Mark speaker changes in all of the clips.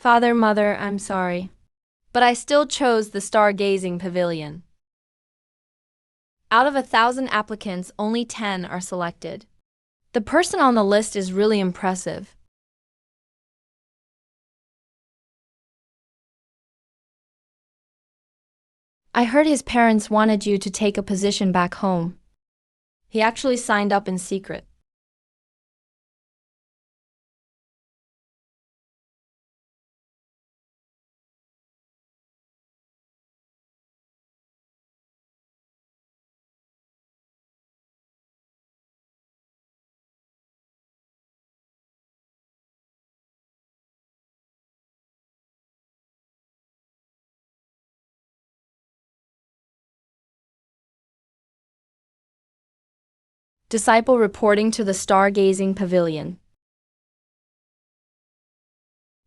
Speaker 1: Father, Mother, I'm sorry. But I still chose the stargazing pavilion. Out of 1,000 applicants, only 10 are selected. The person on the list is really impressive. I heard his parents wanted you to take a position back home. He actually signed up in secret. Disciple reporting to the stargazing pavilion.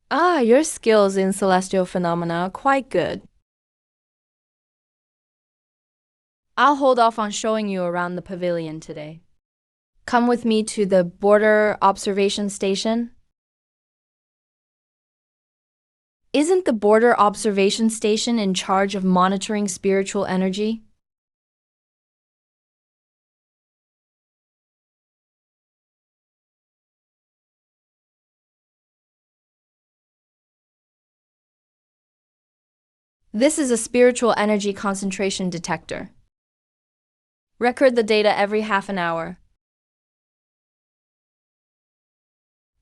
Speaker 1: Ah, your skills in celestial phenomena are quite good. I'll hold off on showing you around the pavilion today. Come with me to the border observation station. Isn't the border observation station in charge of monitoring spiritual energy? This is a spiritual energy concentration detector. Record the data every half an hour.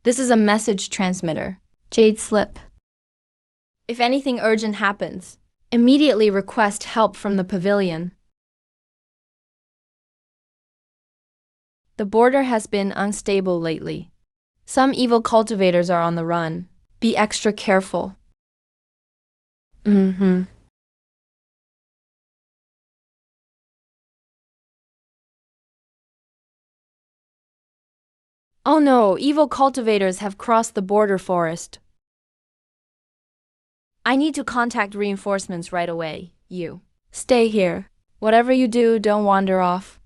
Speaker 1: This is a message transmitter. Jade slip. If anything urgent happens, immediately request help from the pavilion. The border has been unstable lately. Some evil cultivators are on the run. Be extra careful. Oh no, evil cultivators have crossed the border forest. I need to contact reinforcements right away. You. Stay here. Whatever you do, don't wander off.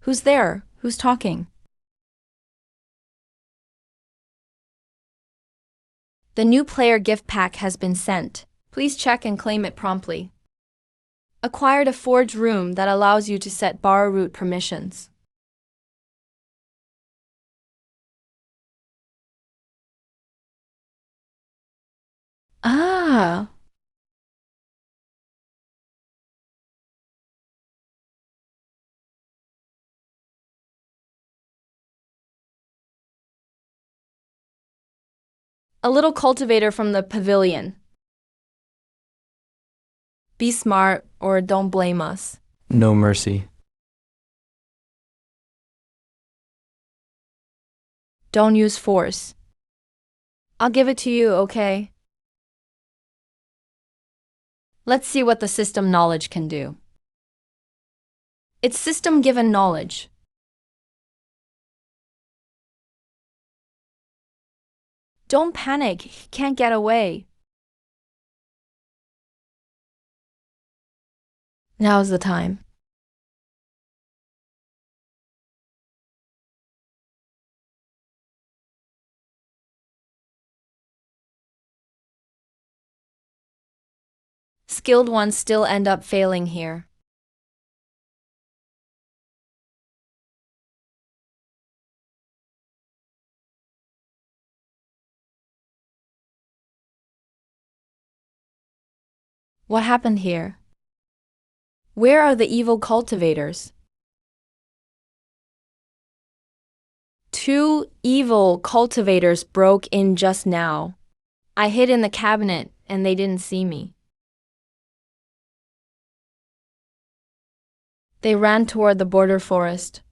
Speaker 1: Who's there? Who's talking? The new player gift pack has been sent. Please check and claim it promptly. Acquired a forge room that allows you to set borrow root permissions. Ah. A little cultivator from the pavilion. Be smart or don't blame us.
Speaker 2: No mercy.
Speaker 1: Don't use force. I'll give it to you, okay? Let's see what the system knowledge can do. It's system-given knowledge. Don't panic, he can't get away. Now's the time. Skilled ones still end up failing here. What happened here? Where are the evil cultivators? 2 evil cultivators broke in just now. I hid in the cabinet and they didn't see me. They ran toward the border forest.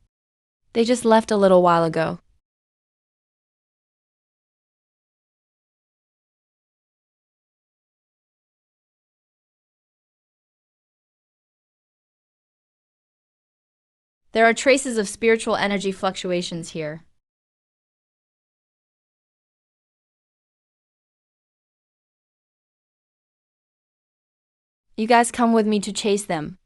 Speaker 1: They just left a little while ago. There are traces of spiritual energy fluctuations here. You guys come with me to chase them.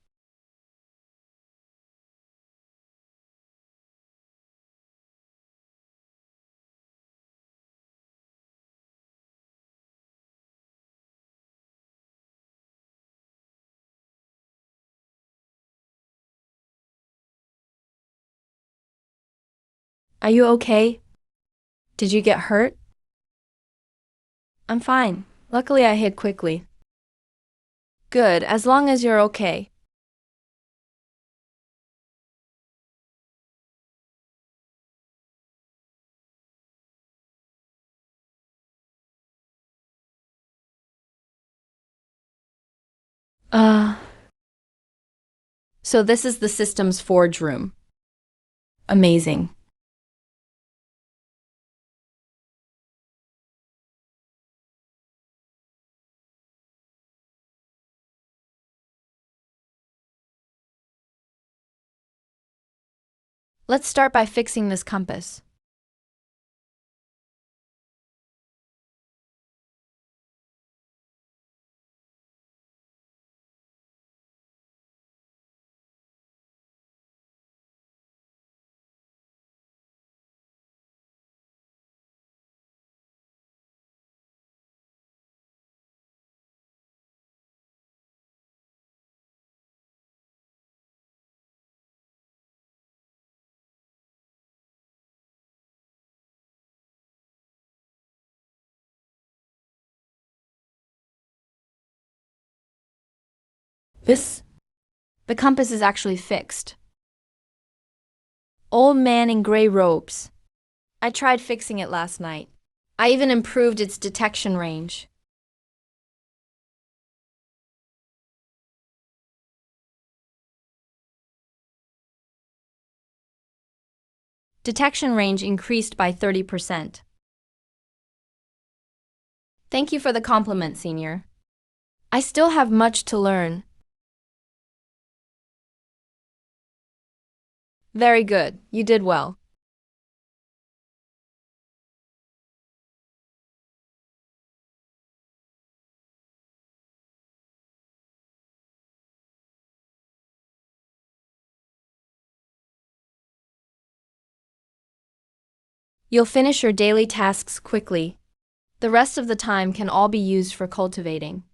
Speaker 1: Are you okay? Did you get hurt? I'm fine. Luckily, I hid quickly. Good, as long as you're okay. Uh, so this is the system's forge room. Amazing. Let's start by fixing this compass. The compass is actually fixed. Old man in gray robes. I tried fixing it last night. I even improved its detection range. Detection range increased by 30%. Thank you for the compliment, Senior. I still have much to learn. Very good. You did well. You'll finish your daily tasks quickly. The rest of the time can all be used for cultivating.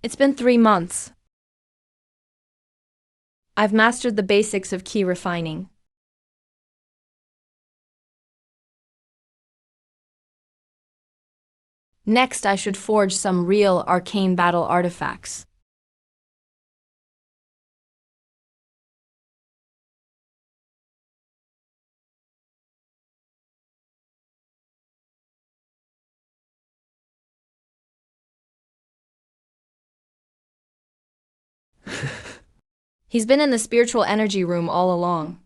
Speaker 1: It's been 3 months. I've mastered the basics of key refining. Next, I should forge some real arcane battle artifacts. He's been in the spiritual energy room all along.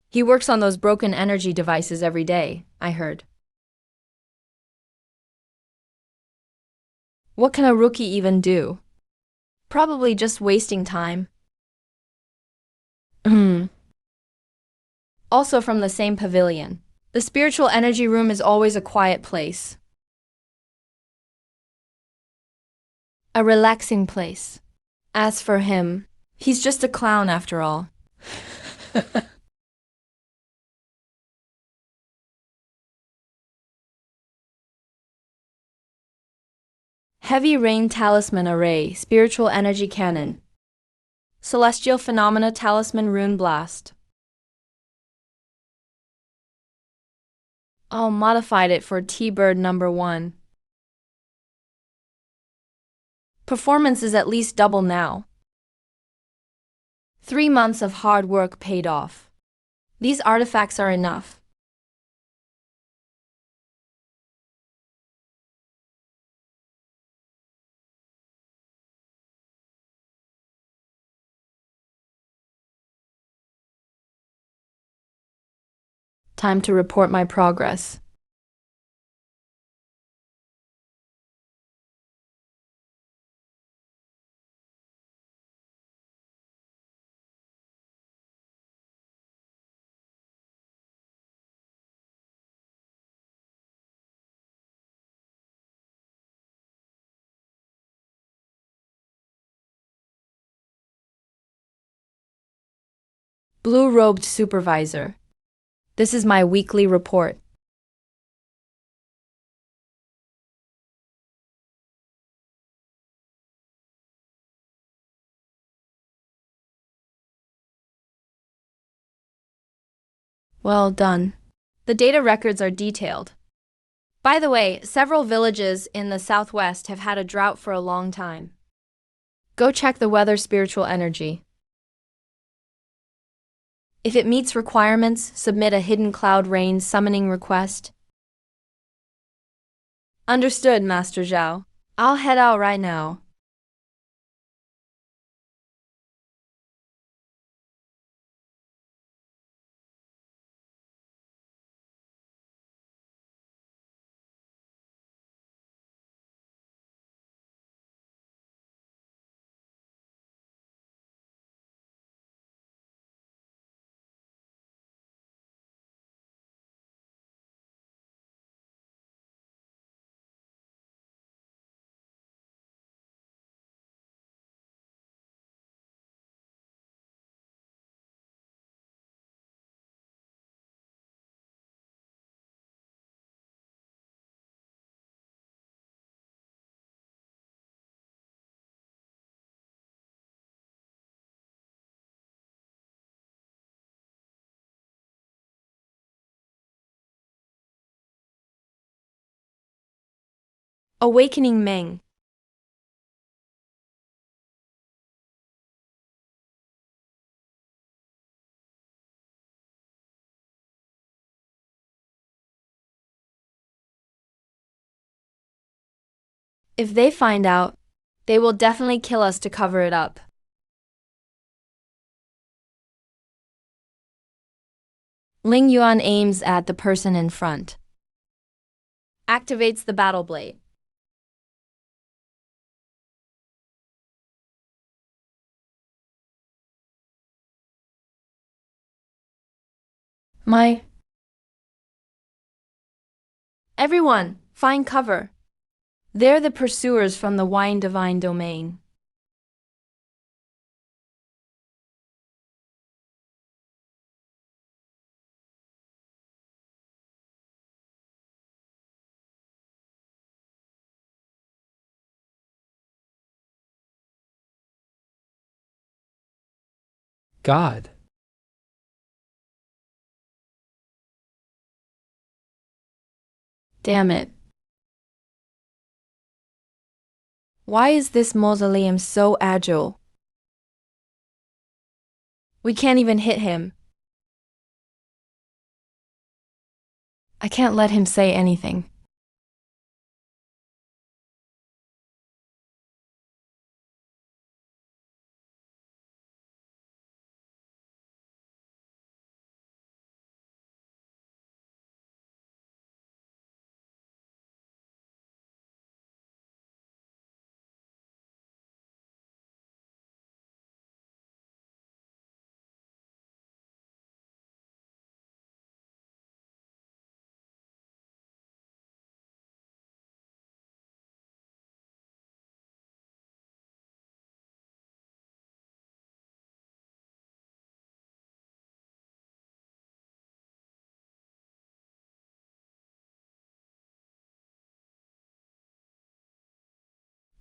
Speaker 1: He works on those broken energy devices every day, I heard. What can a rookie even do? Probably just wasting time. Also from the same pavilion. The spiritual energy room is always a quiet place. A relaxing place. As for him, he's just a clown after all. Heavy Rain Talisman Array, Spiritual Energy Cannon. Celestial Phenomena Talisman Rune Blast. I'll modified it for T-Bird number 1. Performance is at least double now. 3 months of hard work paid off. These artifacts are enough. Time to report my progress. Blue-robed supervisor. This is my weekly report. Well done. The data records are detailed. By the way, several villages in the southwest have had a drought for a long time. Go check the weather spiritual energy. If it meets requirements, submit a hidden cloud rain summoning request. Understood, Master Zhao. I'll head out right now. Awakening Ming. If they find out, they will definitely kill us to cover it up. Ling Yuan aims at the person in front. Activates the battle blade. Everyone, find cover. They're the pursuers from the Wine Divine Domain.
Speaker 2: God.
Speaker 1: Damn it. Why is this mausoleum so agile? We can't even hit him. I can't let him say anything.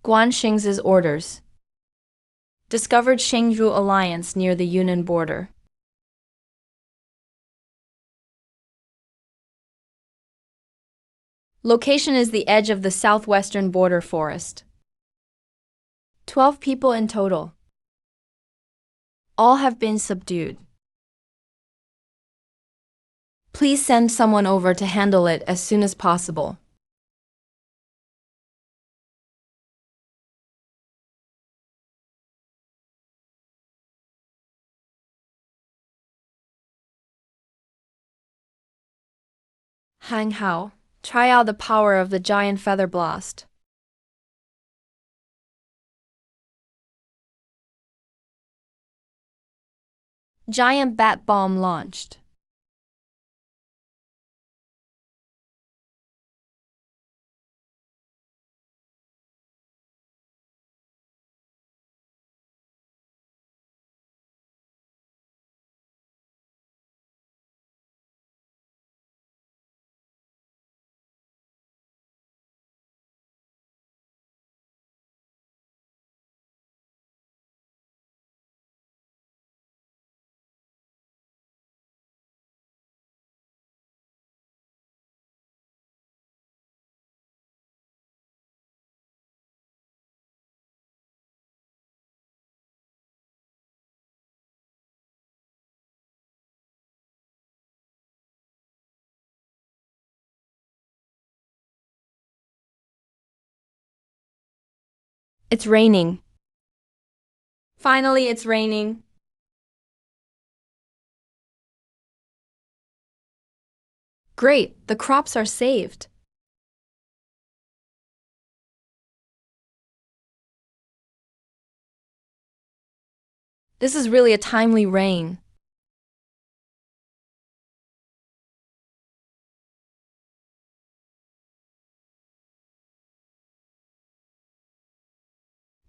Speaker 1: Guan Xing's orders. Discovered Shengzhou Alliance near the Yunnan border. Location is the edge of the southwestern border forest. 12 people in total. All have been subdued. Please send someone over to handle it as soon as possible. Hang Hao, try out the power of the giant feather blast. Giant bat bomb launched. It's raining. Finally, it's raining. Great, the crops are saved. This is really a timely rain.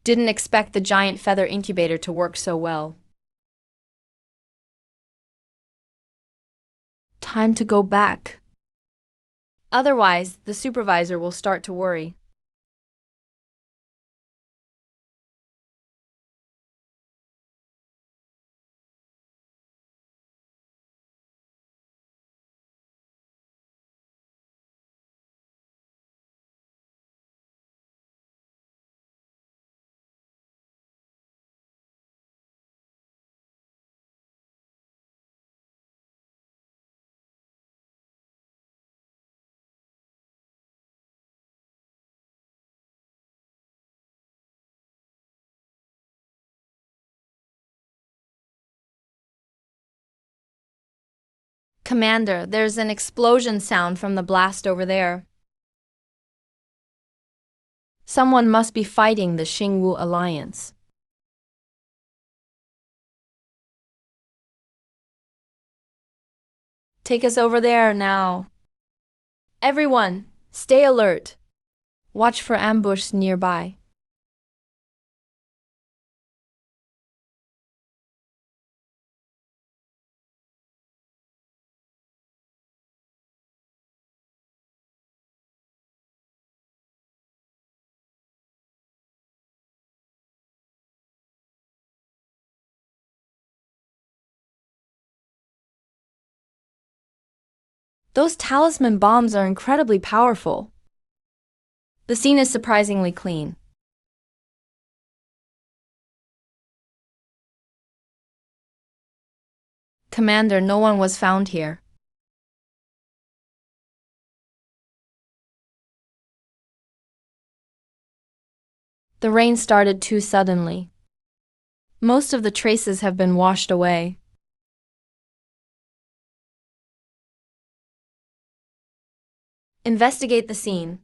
Speaker 1: Didn't expect the giant feather incubator to work so well. Time to go back. Otherwise, the supervisor will start to worry. Commander, there's an explosion sound from the blast over there. Someone must be fighting the Xingwu Alliance. Take us over there now. Everyone, stay alert. Watch for ambush nearby. Those talisman bombs are incredibly powerful. The scene is surprisingly clean. Commander, no one was found here. The rain started too suddenly. Most of the traces have been washed away. Investigate the scene.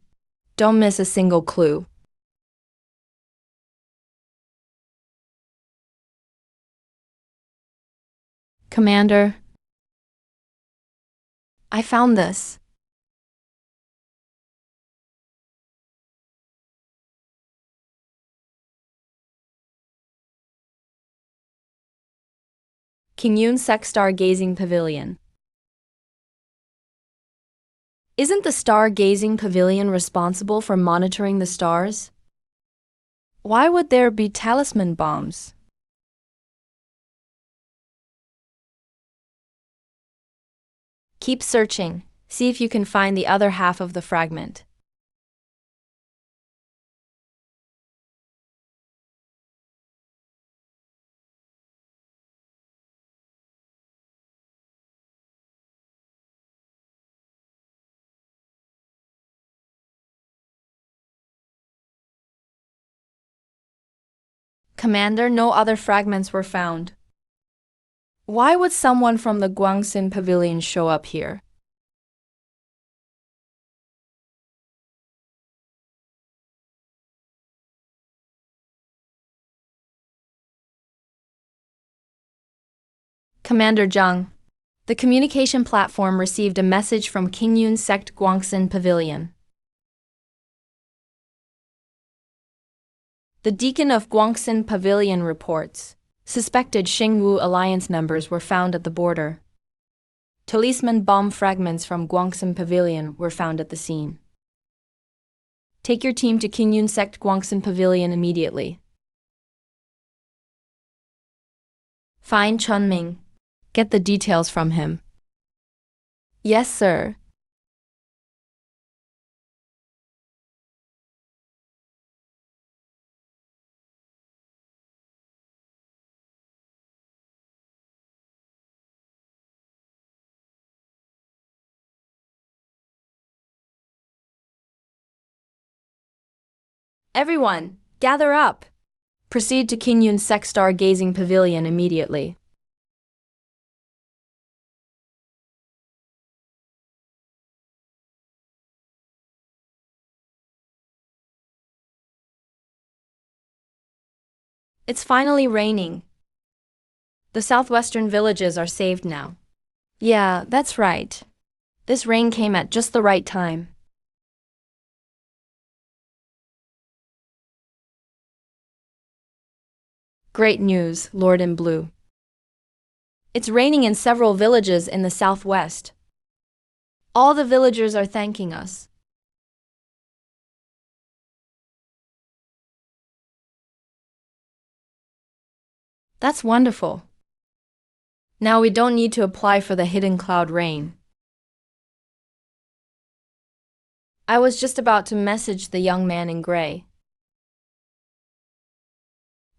Speaker 1: Don't miss a single clue. Commander, I found this. Qingyun Star-Gazing Pavilion. Isn't the star-gazing pavilion responsible for monitoring the stars? Why would there be talisman bombs? Keep searching. See if you can find the other half of the fragment. Commander, no other fragments were found. Why would someone from the Guangxin Pavilion show up here? Commander Zhang, the communication platform received a message from Qingyun Sect Guangxin Pavilion. The Deacon of Guangxin Pavilion reports, suspected Xingwu Alliance members were found at the border. Talisman bomb fragments from Guangxin Pavilion were found at the scene. Take your team to Qingyun Sect Guangxin Pavilion immediately. Find Chunming. Get the details from him. Yes, sir. Everyone, Gather up! Proceed to Qinyun Sec Stargazing Pavilion immediately. It's finally raining. The southwestern villages are saved now. Yeah, that's right. This rain came at just the right time. Great news, Lord in Blue. It's raining in several villages in the southwest. All the villagers are thanking us. That's wonderful. Now we don't need to apply for the hidden cloud rain. I was just about to message the young man in gray.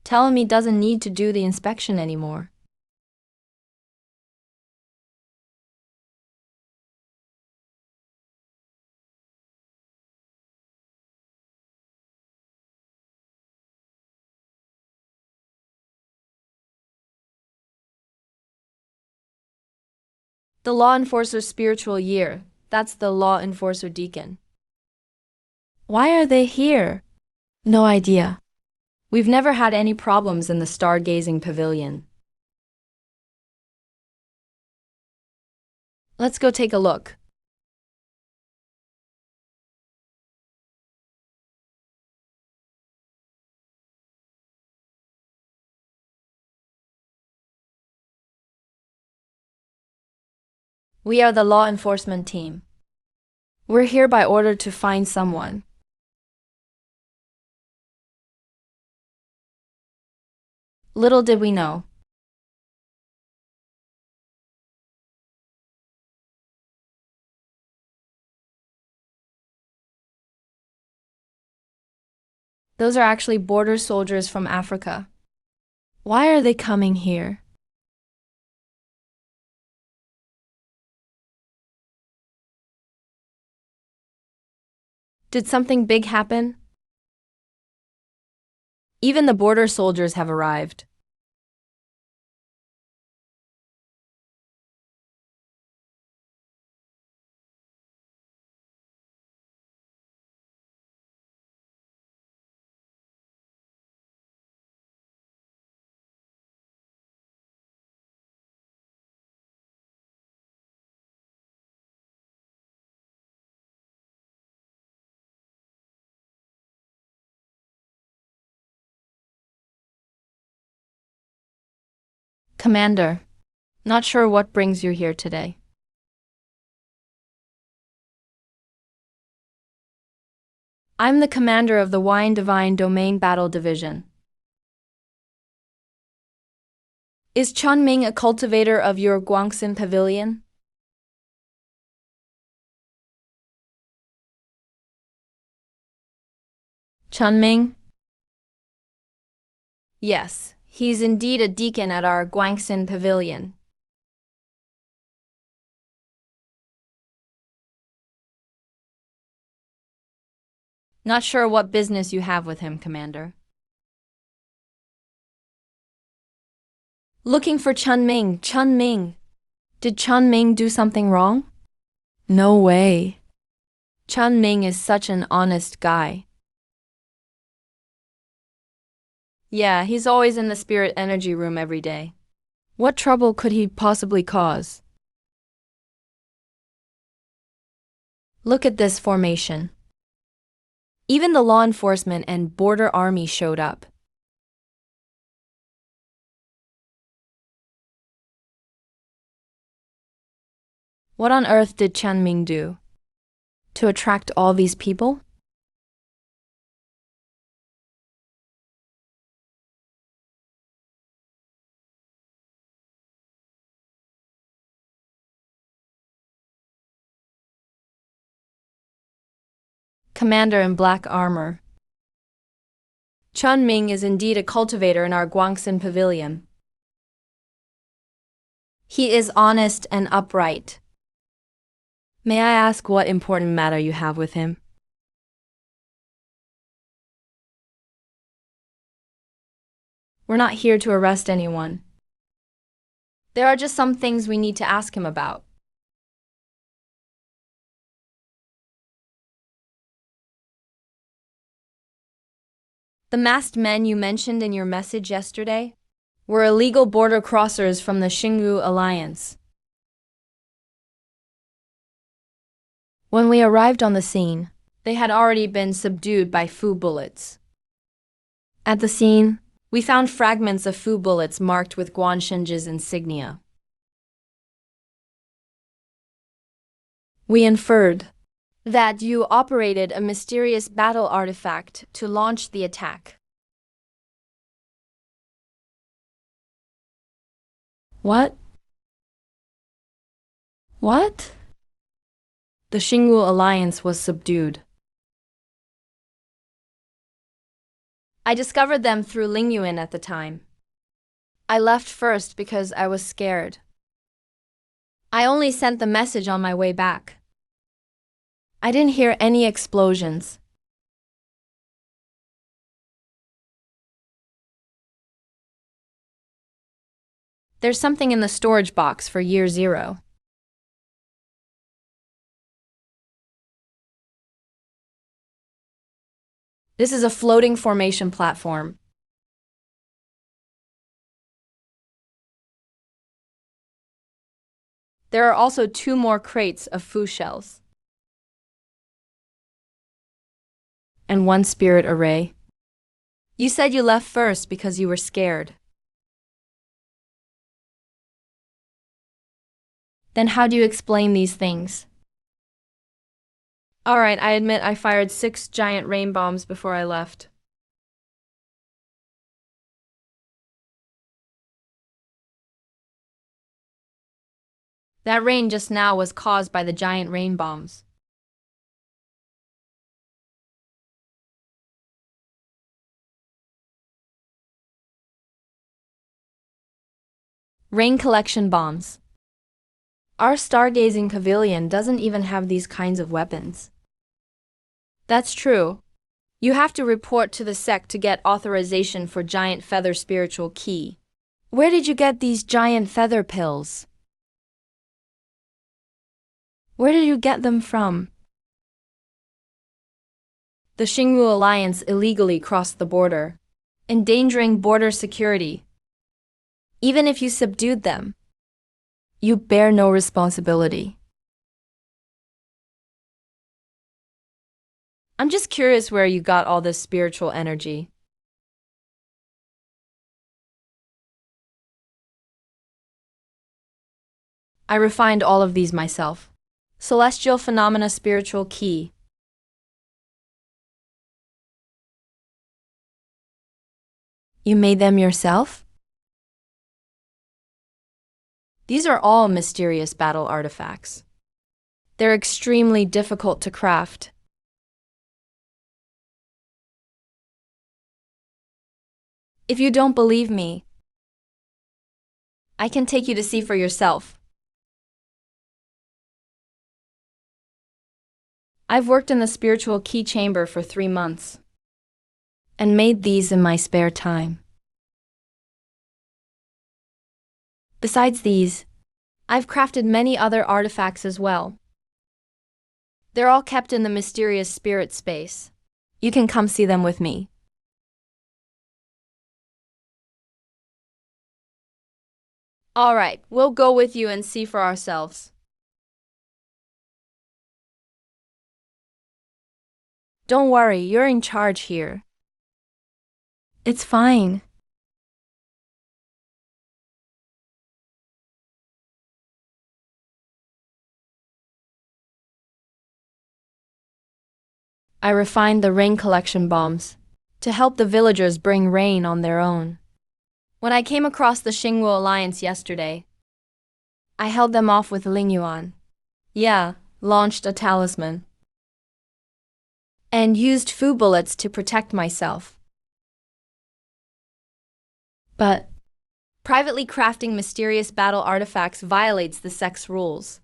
Speaker 1: Tell him he doesn't need to do the inspection anymore. The law enforcer's spiritual year, that's the law enforcer deacon. Why are they here? No idea. We've never had any problems in the stargazing pavilion. Let's go take a look. We are the law enforcement team. We're here by order to find someone. Little did we know. Those are actually border soldiers from Africa. Why are they coming here? Did something big happen? Even the border soldiers have arrived. Commander, not sure what brings you here today. I'm the commander of the Wine Divine Domain Battle Division. Is Chun Ming a cultivator of your Guangxin Pavilion? Chun Ming? Yes, he's indeed a deacon at our Guangxin Pavilion. Not sure what business you have with him, Commander. Looking for Chun Ming. Chun Ming. Did Chun Ming do something wrong? No way. Chun Ming is such an honest guy. Yeah, he's always in the spirit energy room every day. What trouble could he possibly cause? Look at this formation. Even the law enforcement and border army showed up. What on earth did Chun Ming do? To attract all these people? Commander in black armor. Chun Ming is indeed a cultivator in our Guangxin Pavilion. He is honest and upright. May I ask what important matter you have with him? We're not here to arrest anyone. There are just some things we need to ask him about. The masked men you mentioned in your message yesterday were illegal border crossers from the Xingu Alliance. When we arrived on the scene, they had already been subdued by Fu bullets. At the scene, we found fragments of Fu bullets marked with Guanshenji's insignia. We inferred that you operated a mysterious battle artifact to launch the attack. What? What? The Xingu Alliance was subdued. I discovered them through Ling Yuan at the time. I left first because I was scared. I only sent the message on my way back. I didn't hear any explosions. There's something in the storage box for year 0. This is a floating formation platform. There are also 2 more crates of Fu shells. And 1 spirit array. You said you left first because you were scared. Then how do you explain these things? Alright, I admit I fired 6 giant rain bombs before I left. That rain just now was caused by the giant rain bombs. Rain collection bombs. Our stargazing pavilion doesn't even have these kinds of weapons. That's true. You have to report to the sect to get authorization for giant feather spiritual key. Where did you get these giant feather pills? Where did you get them from? The Xingu Alliance illegally crossed the border, endangering border security. Even if you subdued them, you bear no responsibility. I'm just curious where you got all this spiritual energy. I refined all of these myself. Celestial Phenomena Spiritual Key. You made them yourself? These are all mysterious battle artifacts. They're extremely difficult to craft. If you don't believe me, I can take you to see for yourself. I've worked in the spiritual key chamber for 3 months and made these in my spare time. Besides these, I've crafted many other artifacts as well. They're all kept in the mysterious spirit space. You can come see them with me. All right, we'll go with you and see for ourselves. Don't worry, you're in charge here. It's fine. I refined the rain collection bombs to help the villagers bring rain on their own. When I came across the Xingu Alliance yesterday, I held them off with Ling Yuan. Yeah, launched a talisman. And used Fu bullets to protect myself. But privately crafting mysterious battle artifacts violates the sect's rules.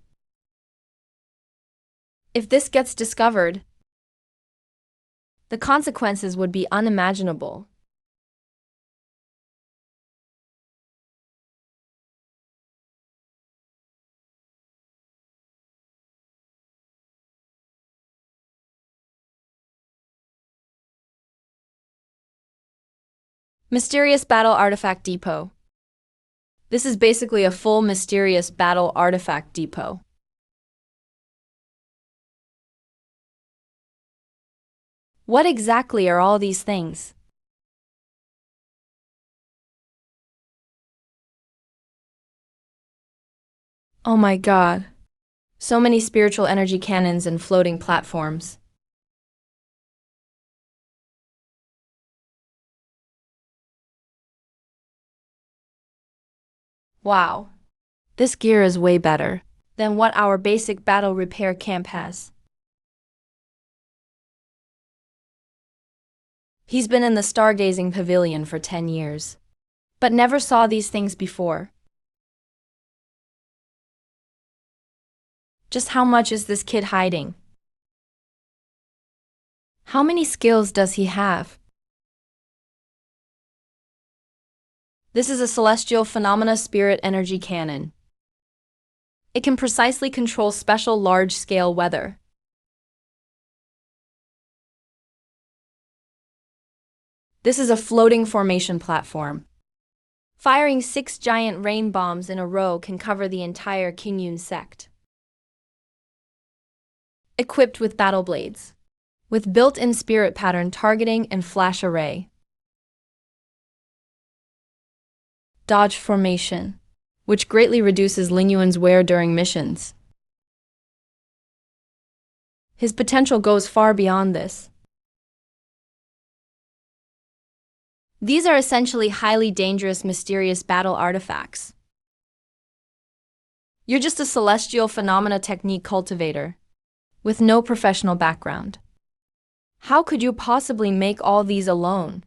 Speaker 1: If this gets discovered, the consequences would be unimaginable. Mysterious Battle Artifact Depot. This is basically a full Mysterious Battle Artifact Depot. What exactly are all these things? Oh my god. So many spiritual energy cannons and floating platforms. Wow. This gear is way better than what our basic battle repair camp has. He's been in the Stargazing Pavilion for 10 years, but never saw these things before. Just how much is this kid hiding? How many skills does he have? This is a Celestial Phenomena Spirit Energy Cannon. It can precisely control special large-scale weather. This is a floating formation platform. Firing 6 giant rain bombs in a row can cover the entire Kingyun sect. Equipped with battle blades, with built-in spirit pattern targeting and flash array. Dodge formation, which greatly reduces Lingyuan's wear during missions. His potential goes far beyond this. These are essentially highly dangerous, mysterious battle artifacts. You're just a celestial phenomena technique cultivator, with no professional background. How could you possibly make all these alone?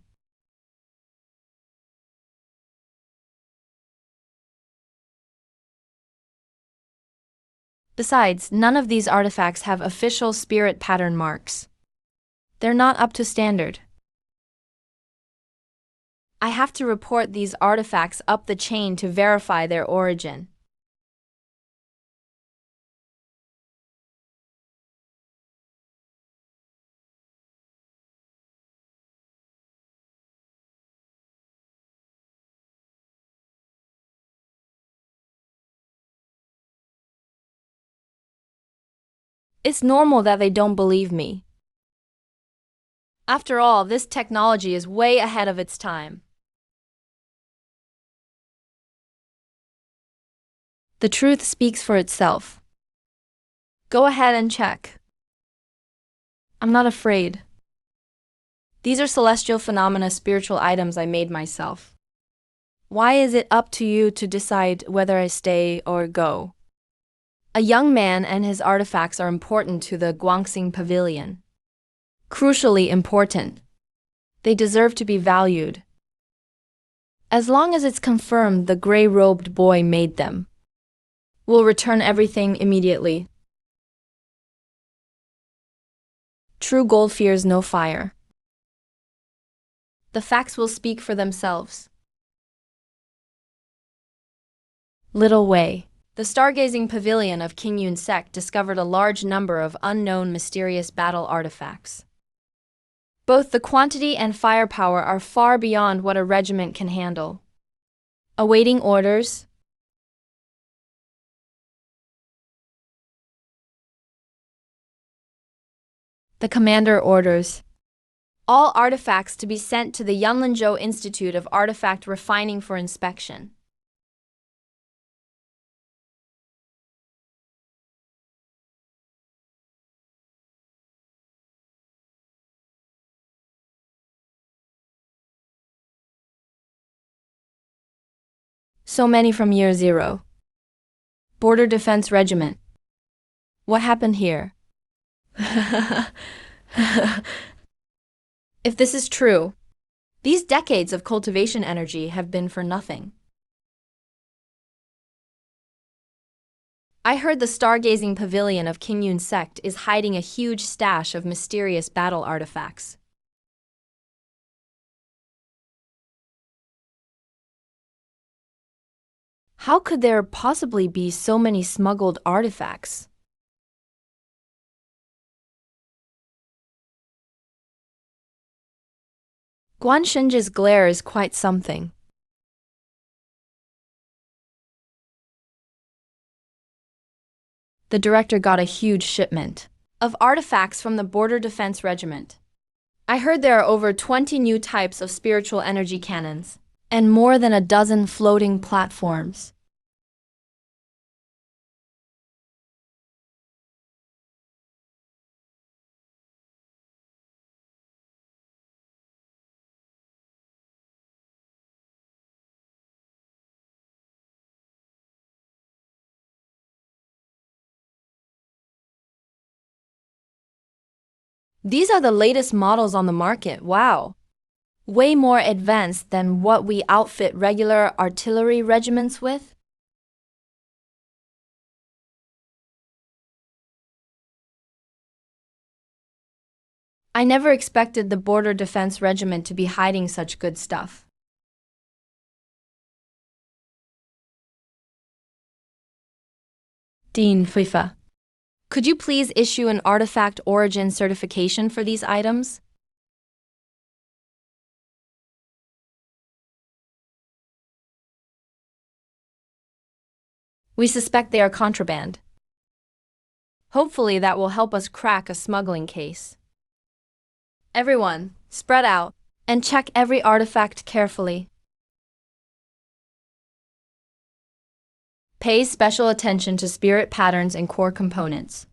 Speaker 1: Besides, none of these artifacts have official spirit pattern marks. They're not up to standard. I have to report these artifacts up the chain to verify their origin. It's normal that they don't believe me. After all, this technology is way ahead of its time. The truth speaks for itself. Go ahead and check. I'm not afraid. These are celestial phenomena, spiritual items I made myself. Why is it up to you to decide whether I stay or go? A young man and his artifacts are important to the Guangxing Pavilion. Crucially important. They deserve to be valued. As long as it's confirmed the gray-robed boy made them. We'll return everything immediately. True gold fears no fire. The facts will speak for themselves. Little Wei. The Stargazing Pavilion of Kingyun Sect discovered a large number of unknown mysterious battle artifacts. Both the quantity and firepower are far beyond what a regiment can handle. Awaiting orders. The commander orders all artifacts to be sent to the Yunlinzhou Institute of Artifact Refining for inspection. So many from year zero. Border Defense Regiment. What happened here? If this is true, these decades of cultivation energy have been for nothing. I heard the Stargazing Pavilion of Kingyun Sect is hiding a huge stash of mysterious battle artifacts. How could there possibly be so many smuggled artifacts? Guan Xinji's glare is quite something. The director got a huge shipment of artifacts from the Border Defense Regiment. I heard there are over 20 new types of spiritual energy cannons and more than a dozen floating platforms. These are the latest models on the market. Wow! Way more advanced than what we outfit regular artillery regiments with. I never expected the Border Defense Regiment to be hiding such good stuff. Dean FIFA, could you please issue an artifact origin certification for these items? We suspect they are contraband. Hopefully that will help us crack a smuggling case. Everyone, spread out and check every artifact carefully. Pay special attention to spirit patterns and core components.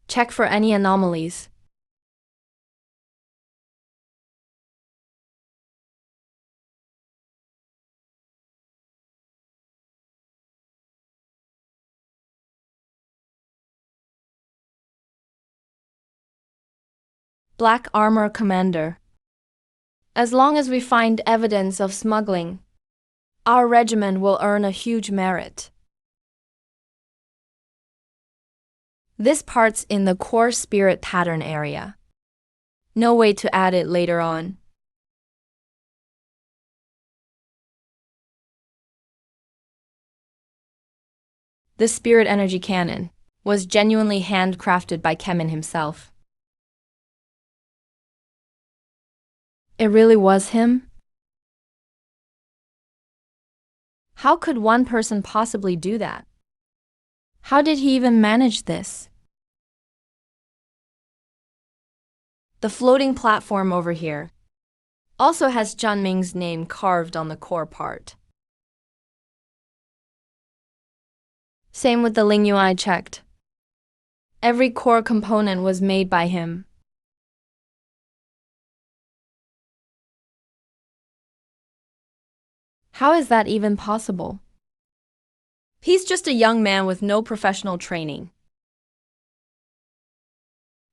Speaker 1: Check for any anomalies. Black Armor Commander. As long as we find evidence of smuggling, our regiment will earn a huge merit. This part's in the core spirit pattern area. No way to add it later on. The spirit energy cannon was genuinely handcrafted by Kemen himself. It really was him? How could one person possibly do that? How did he even manage this? The floating platform over here also has Zhan Ming's name carved on the core part. Same with the Lingyu I checked. Every core component was made by him. How is that even possible? He's just a young man with no professional training.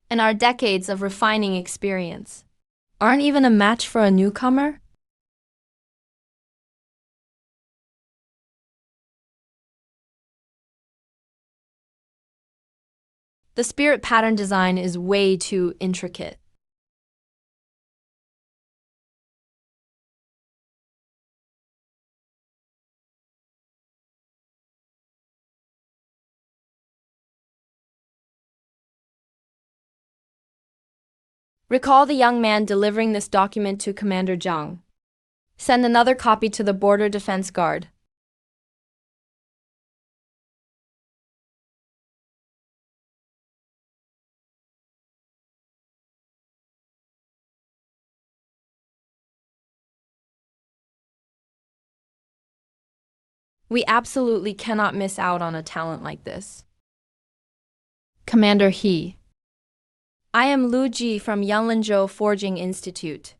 Speaker 1: And our decades of refining experience aren't even a match for a newcomer? The spirit pattern design is way too intricate. Recall the young man delivering this document to Commander Zhang. Send another copy to the Border Defense Guard. We absolutely cannot miss out on a talent like this. Commander He. I am Lu Ji from Yunlinzhou Forging Institute.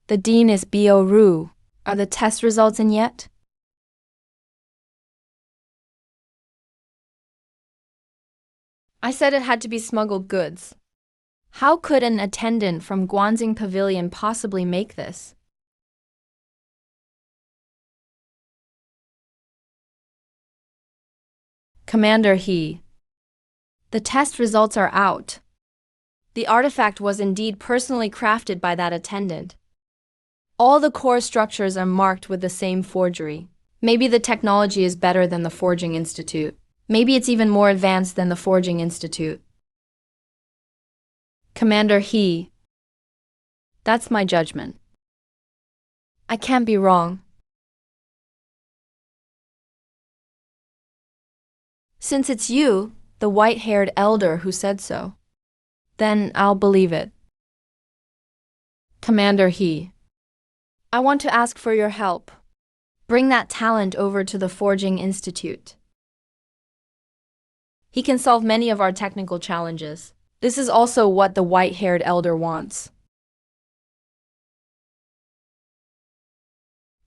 Speaker 1: The dean is Bo Ru. Are the test results in yet? I said it had to be smuggled goods. How could an attendant from Guanxing Pavilion possibly make this? Commander He. The test results are out. The artifact was indeed personally crafted by that attendant. All the core structures are marked with the same forgery. Maybe the technology is better than the Forging Institute. Maybe it's even more advanced than the Forging Institute. Commander He. That's my judgment. I can't be wrong. Since it's you, the white-haired elder, who said so, then I'll believe it. Commander He. I want to ask for your help. Bring that talent over to the Forging Institute. He can solve many of our technical challenges. This is also what the white-haired elder wants.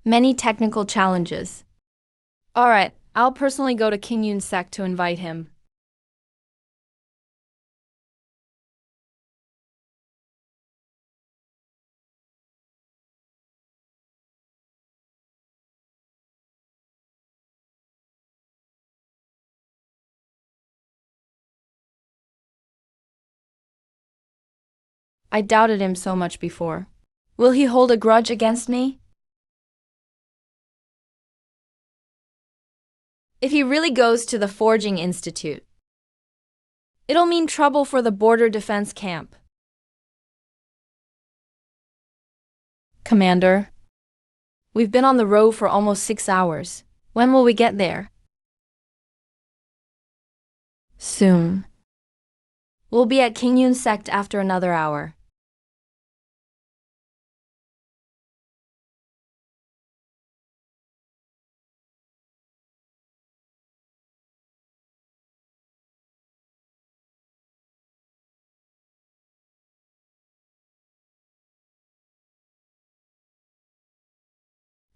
Speaker 1: Many technical challenges. Alright, I'll personally go to King Yun Sect to invite him. I doubted him so much before. Will he hold a grudge against me? If he really goes to the Forging Institute, it'll mean trouble for the border defense camp. Commander, we've been on the road for almost 6 hours. When will we get there? Soon. We'll be at King Yun Sect after another hour.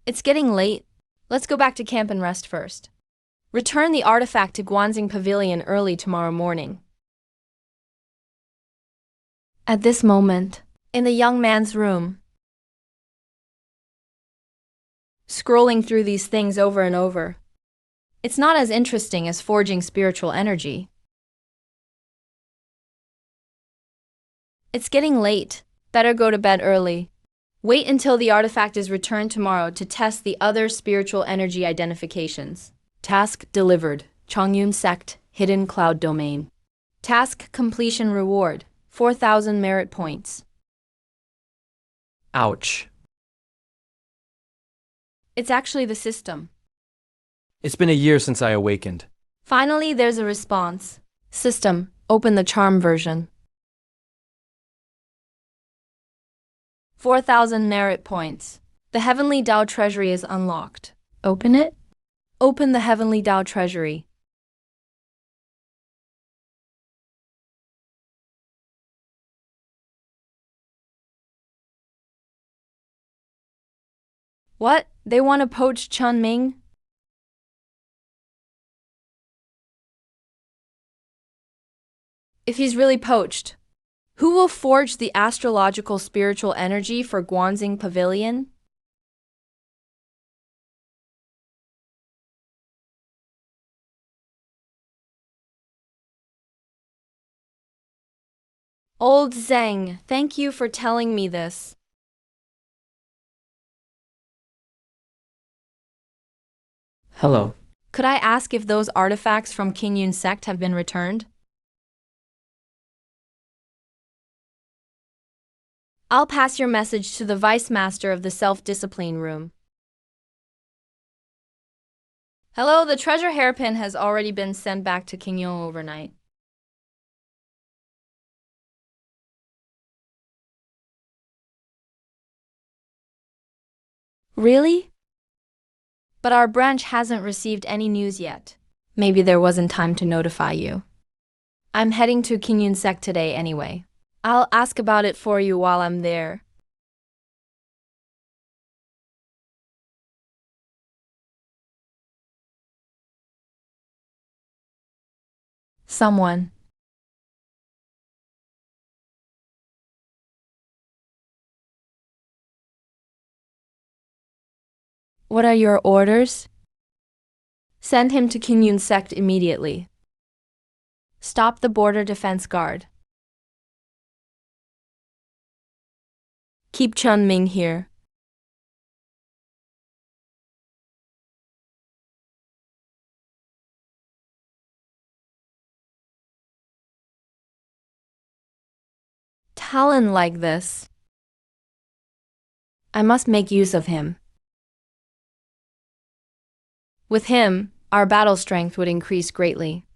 Speaker 1: It's getting late. Let's go back to camp and rest first. Return the artifact to Guanxing Pavilion early tomorrow morning. At this moment, in the young man's room, scrolling through these things over and over, it's not as interesting as forging spiritual energy. It's getting late. Better go to bed early. Wait until the artifact is returned tomorrow to test the other spiritual energy identifications. Task delivered. Chongyun Sect, Hidden Cloud Domain. Task completion reward, 4,000 merit points.
Speaker 2: Ouch.
Speaker 1: It's actually the system.
Speaker 2: It's been a year since I awakened.
Speaker 1: Finally, there's a response. System, open the charm version. 4,000 merit points. The Heavenly Dao Treasury is unlocked. Open it? Open the Heavenly Dao Treasury. What? They want to poach Chun Ming? If he's really poached, who will forge the astrological spiritual energy for Guanxing Pavilion? Old Zheng, thank you for telling me this.
Speaker 2: Hello.
Speaker 1: Could I ask if those artifacts from King Yun Sect have been returned? I'll pass your message to the Vice Master of the Self-Discipline Room. Hello, the treasure hairpin has already been sent back to King Yun overnight. Really? But our branch hasn't received any news yet. Maybe there wasn't time to notify you. I'm heading to King Yun Sect today anyway. I'll ask about it for you while I'm there. Someone. What are your orders? Send him to King Yun Sect immediately. Stop the border defense guard. Keep Chun Ming here. talent like this. I must make use of him. With him, our battle strength would increase greatly.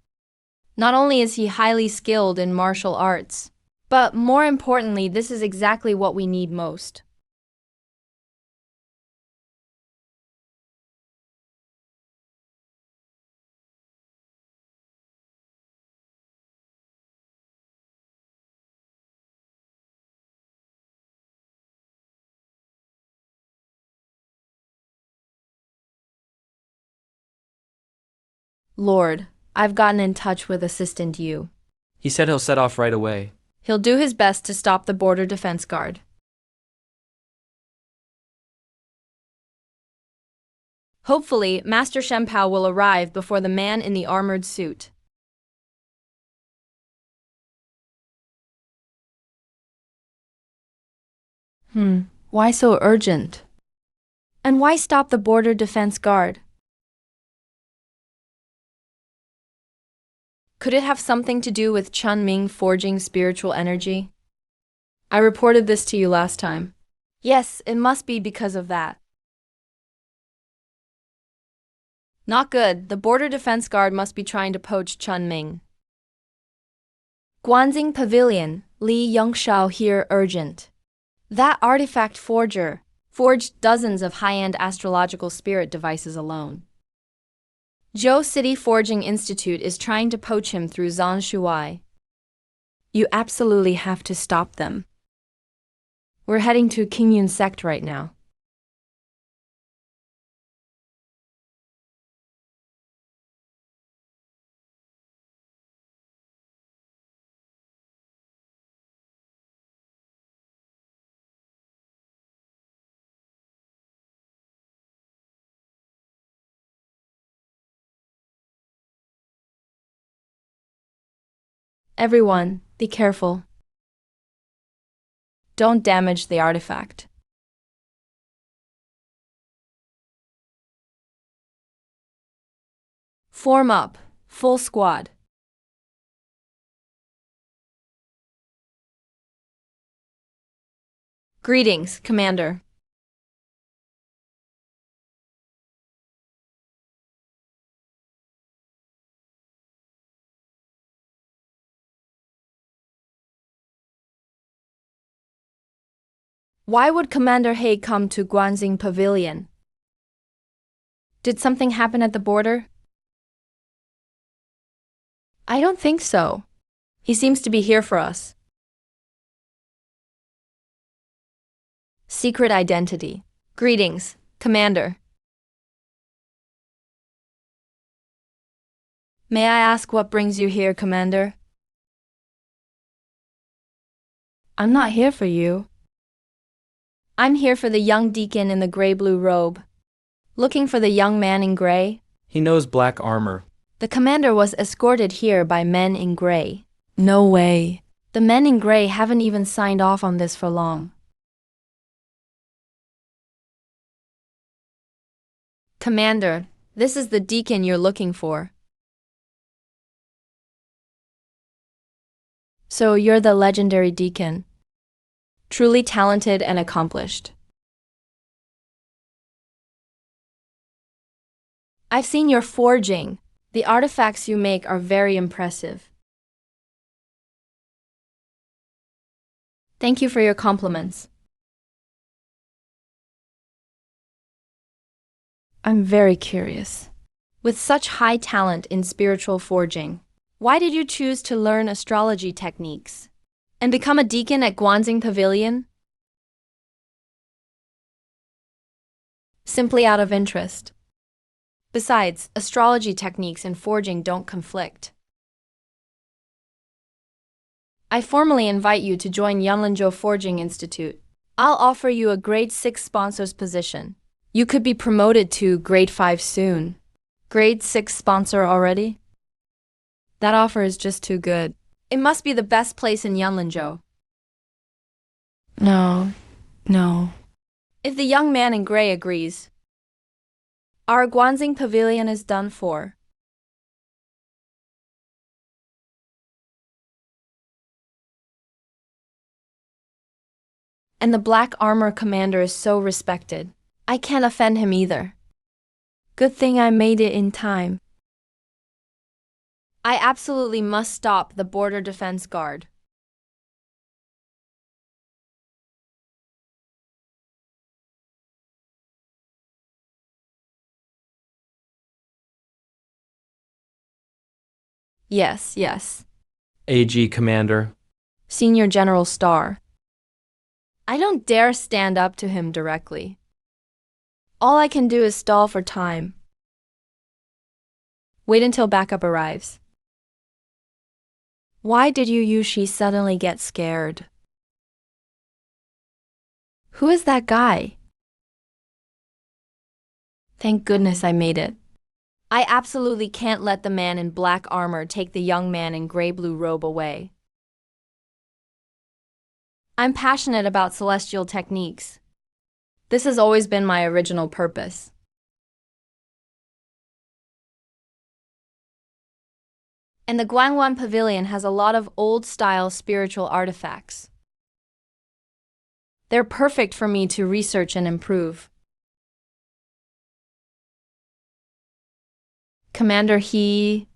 Speaker 1: Not only is he highly skilled in martial arts, but more importantly, this is exactly what we need most. Lord, I've gotten in touch with Assistant Yu.
Speaker 2: He said he'll set off right away.
Speaker 1: He'll do his best to stop the border defense guard. Hopefully, Master Shenpao will arrive before the man in the armored suit. Why so urgent? And why stop the border defense guard? Could it have something to do with Chun Ming forging spiritual energy? I reported this to you last time. Yes, it must be because of that. Not good. The border defense guard must be trying to poach Chun Ming. Guanxing Pavilion, Li Yongshao here urgent. That artifact forger forged dozens of high-end astrological spirit devices alone. Zhou City Forging Institute is trying to poach him through Zhan Shuai. You absolutely have to stop them. We're heading to Qingyun sect right now. Everyone, be careful. Don't damage the artifact. Form up, full squad. Greetings, Commander. Why would Commander He come to Guanxing Pavilion? Did something happen at the border? I don't think so. He seems to be here for us. Secret identity. Greetings, Commander. May I ask what brings you here, Commander? I'm not here for you. I'm here for the young deacon in the gray-blue robe. Looking for the young man in gray?
Speaker 2: He knows black armor.
Speaker 1: The commander was escorted here by men in gray. No way. The men in gray haven't even signed off on this for long. Commander, this is the deacon you're looking for. So you're the legendary deacon. Truly talented and accomplished. I've seen your forging. The artifacts you make are very impressive. Thank you for your compliments. I'm very curious. With such high talent in spiritual forging, why did you choose to learn astrology techniques and become a deacon at Guanxing Pavilion? Simply out of interest. Besides, astrology techniques and forging don't conflict. I formally invite you to join Yanlenzhou Forging Institute. I'll offer you a grade 6 sponsor's position. You could be promoted to grade 5 soon. Grade 6 sponsor already? That offer is just too good. It must be the best place in Yanlenzhou. No. If the young man in gray agrees, our Guanxing Pavilion is done for. And the black armor commander is so respected. I can't offend him either. Good thing I made it in time. I absolutely must stop the border defense guard. Yes, yes.
Speaker 2: AG Commander.
Speaker 1: Senior General Starr. I don't dare stand up to him directly. All I can do is stall for time. Wait until backup arrives. Why did Yushi suddenly get scared? Who is that guy? Thank goodness I made it. I absolutely can't let the man in black armor take the young man in gray-blue robe away. I'm passionate about celestial techniques. This has always been my original purpose. And the Guangwan Pavilion has a lot of old-style spiritual artifacts. They're perfect for me to research and improve. Commander He,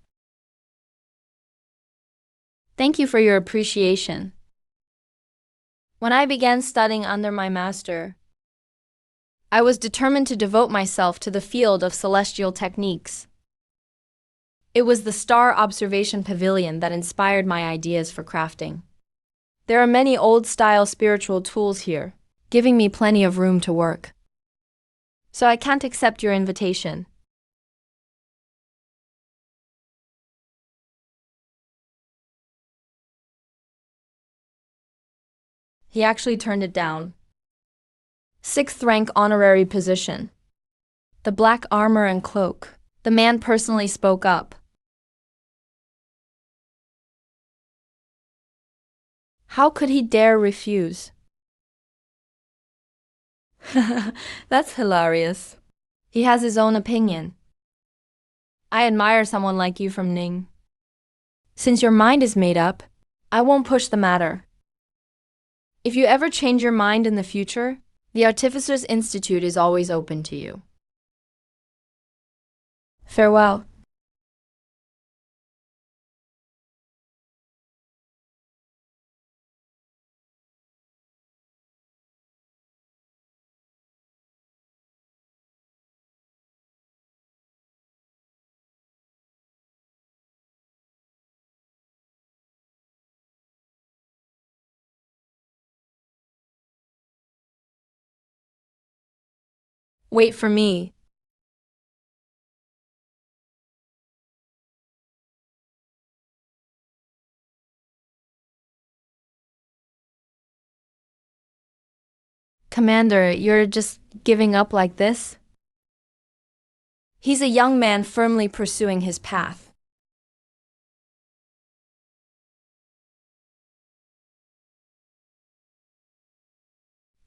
Speaker 1: thank you for your appreciation. When I began studying under my master, I was determined to devote myself to the field of celestial techniques. It was the Star Observation Pavilion that inspired my ideas for crafting. There are many old-style spiritual tools here, giving me plenty of room to work. So I can't accept your invitation. He actually turned it down. 6th rank honorary position. The black armor and cloak. The man personally spoke up. How could he dare refuse? That's hilarious. He has his own opinion. I admire someone like you from Ning. Since your mind is made up, I won't push the matter. If you ever change your mind in the future, the Artificers Institute is always open to you. Farewell. Wait for me. Commander, you're just giving up like this? He's a young man firmly pursuing his path.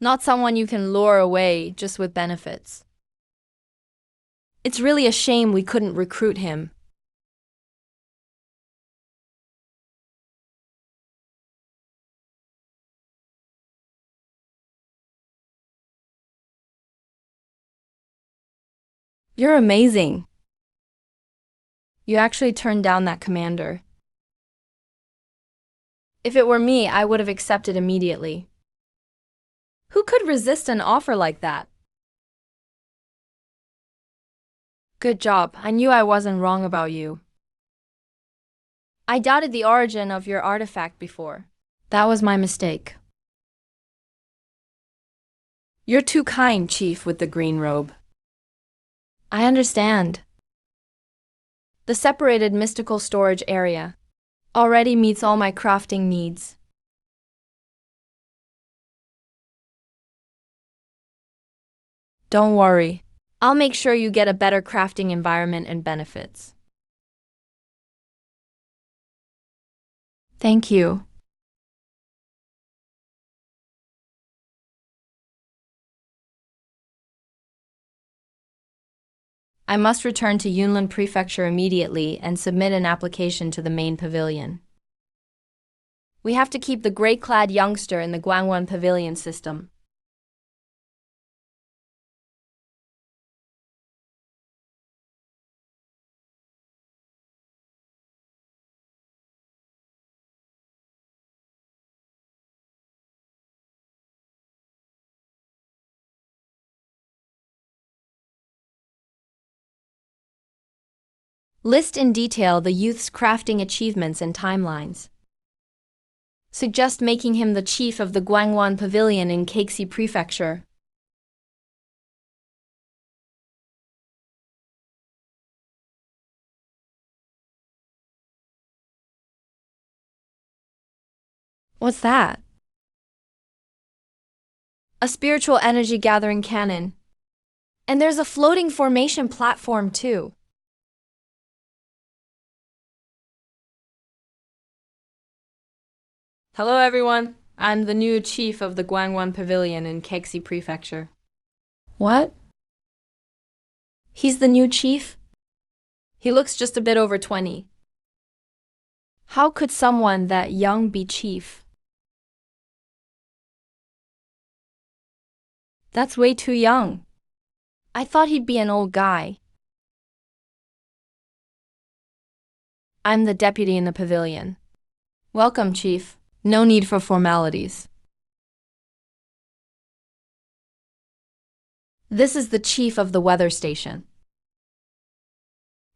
Speaker 1: Not someone you can lure away just with benefits. It's really a shame we couldn't recruit him. You're amazing. You actually turned down that commander. If it were me, I would have accepted immediately. Who could resist an offer like that? Good job. I knew I wasn't wrong about you. I doubted the origin of your artifact before. That was my mistake. You're too kind, Chief with the green robe. I understand. The separated mystical storage area already meets all my crafting needs. Don't worry. I'll make sure you get a better crafting environment and benefits. Thank you. I must return to Yunlin Prefecture immediately and submit an application to the main pavilion. We have to keep the gray-clad youngster in the Guangwan Pavilion system. List in detail the youth's crafting achievements and timelines. Suggest making him the chief of the Guangwan Pavilion in Kexi Prefecture. What's that? A spiritual energy gathering cannon. And there's a floating formation platform too. Hello everyone, I'm the new chief of the Guangwan Pavilion in Kexi Prefecture. What? He's the new chief? He looks just a bit over 20. How could someone that young be chief? That's way too young. I thought he'd be an old guy. I'm the deputy in the pavilion. Welcome, Chief. No need for formalities. This is the chief of the weather station.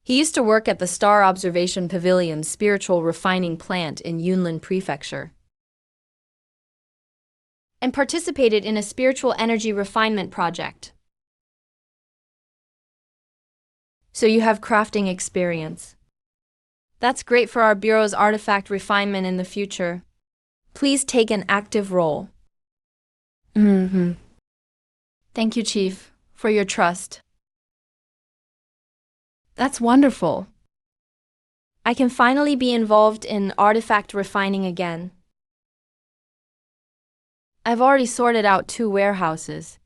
Speaker 1: He used to work at the Star Observation Pavilion spiritual refining plant in Yunlin Prefecture and participated in a spiritual energy refinement project. So you have crafting experience. That's great for our Bureau's artifact refinement in the future. Please take an active role. Thank you, Chief, for your trust. That's wonderful. I can finally be involved in artifact refining again. I've already sorted out 2 warehouses,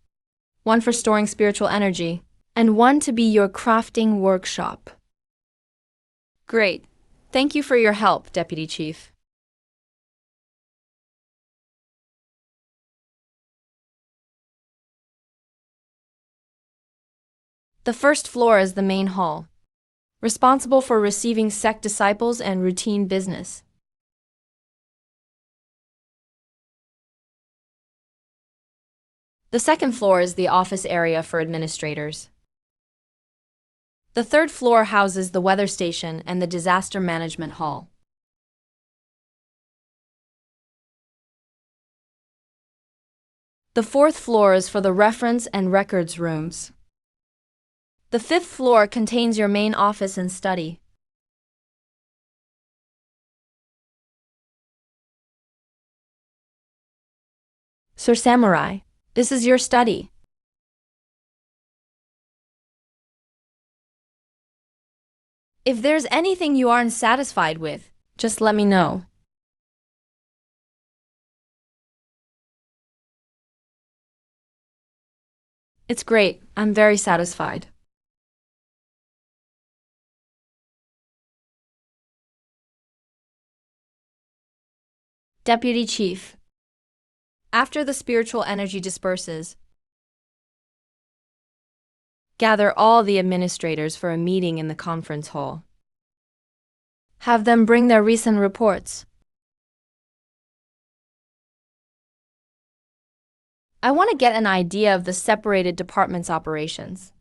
Speaker 1: one for storing spiritual energy, and one to be your crafting workshop. Great. Thank you for your help, Deputy Chief. The first floor is the main hall, responsible for receiving sect disciples and routine business. The second floor is the office area for administrators. The third floor houses the weather station and the disaster management hall. The fourth floor is for the reference and records rooms. The fifth floor contains your main office and study. Sir Samurai, this is your study. If there's anything you aren't satisfied with, just let me know. It's great. I'm very satisfied. Deputy Chief. After the spiritual energy disperses, gather all the administrators for a meeting in the conference hall. Have them bring their recent reports. I want to get an idea of the separated department's operations.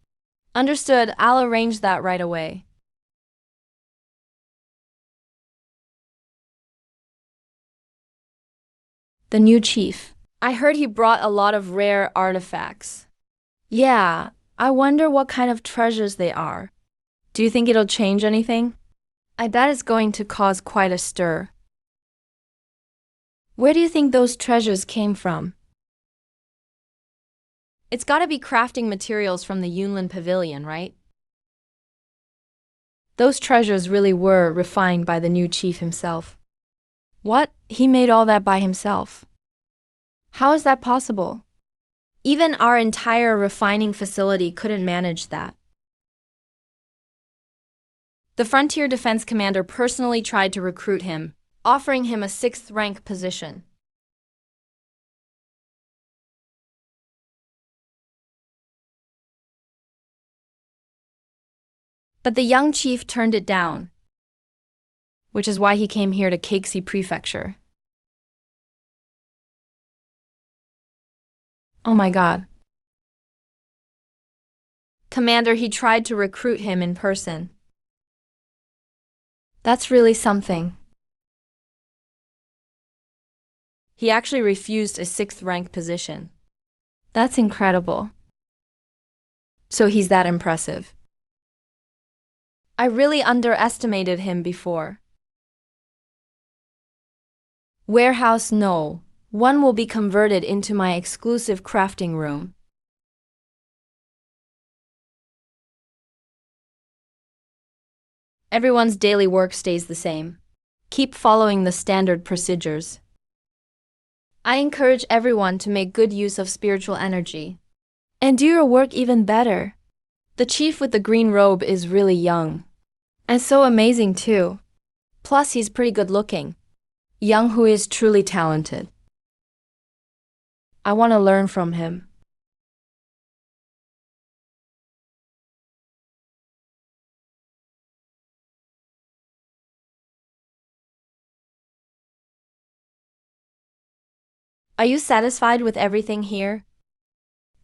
Speaker 1: Understood, I'll arrange that right away. The new chief. I heard he brought a lot of rare artifacts. Yeah, I wonder what kind of treasures they are. Do you think it'll change anything? I bet it's going to cause quite a stir. Where do you think those treasures came from? It's gotta be crafting materials from the Yunlin Pavilion, right? Those treasures really were refined by the new chief himself. What? He made all that by himself? How is that possible? Even our entire refining facility couldn't manage that. The Frontier Defense Commander personally tried to recruit him, offering him a 6th rank position. But the young chief turned it down, which is why he came here to Kexi Prefecture. Oh my God. Commander, he tried to recruit him in person. That's really something. He actually refused a 6th rank position. That's incredible. So he's that impressive. I really underestimated him before. Warehouse No. 1 will be converted into my exclusive crafting room. Everyone's daily work stays the same. Keep following the standard procedures. I encourage everyone to make good use of spiritual energy and do your work even better. The chief with the green robe is really young and so amazing too. Plus, he's pretty good looking. Young who is truly talented. I want to learn from him. Are you satisfied with everything here?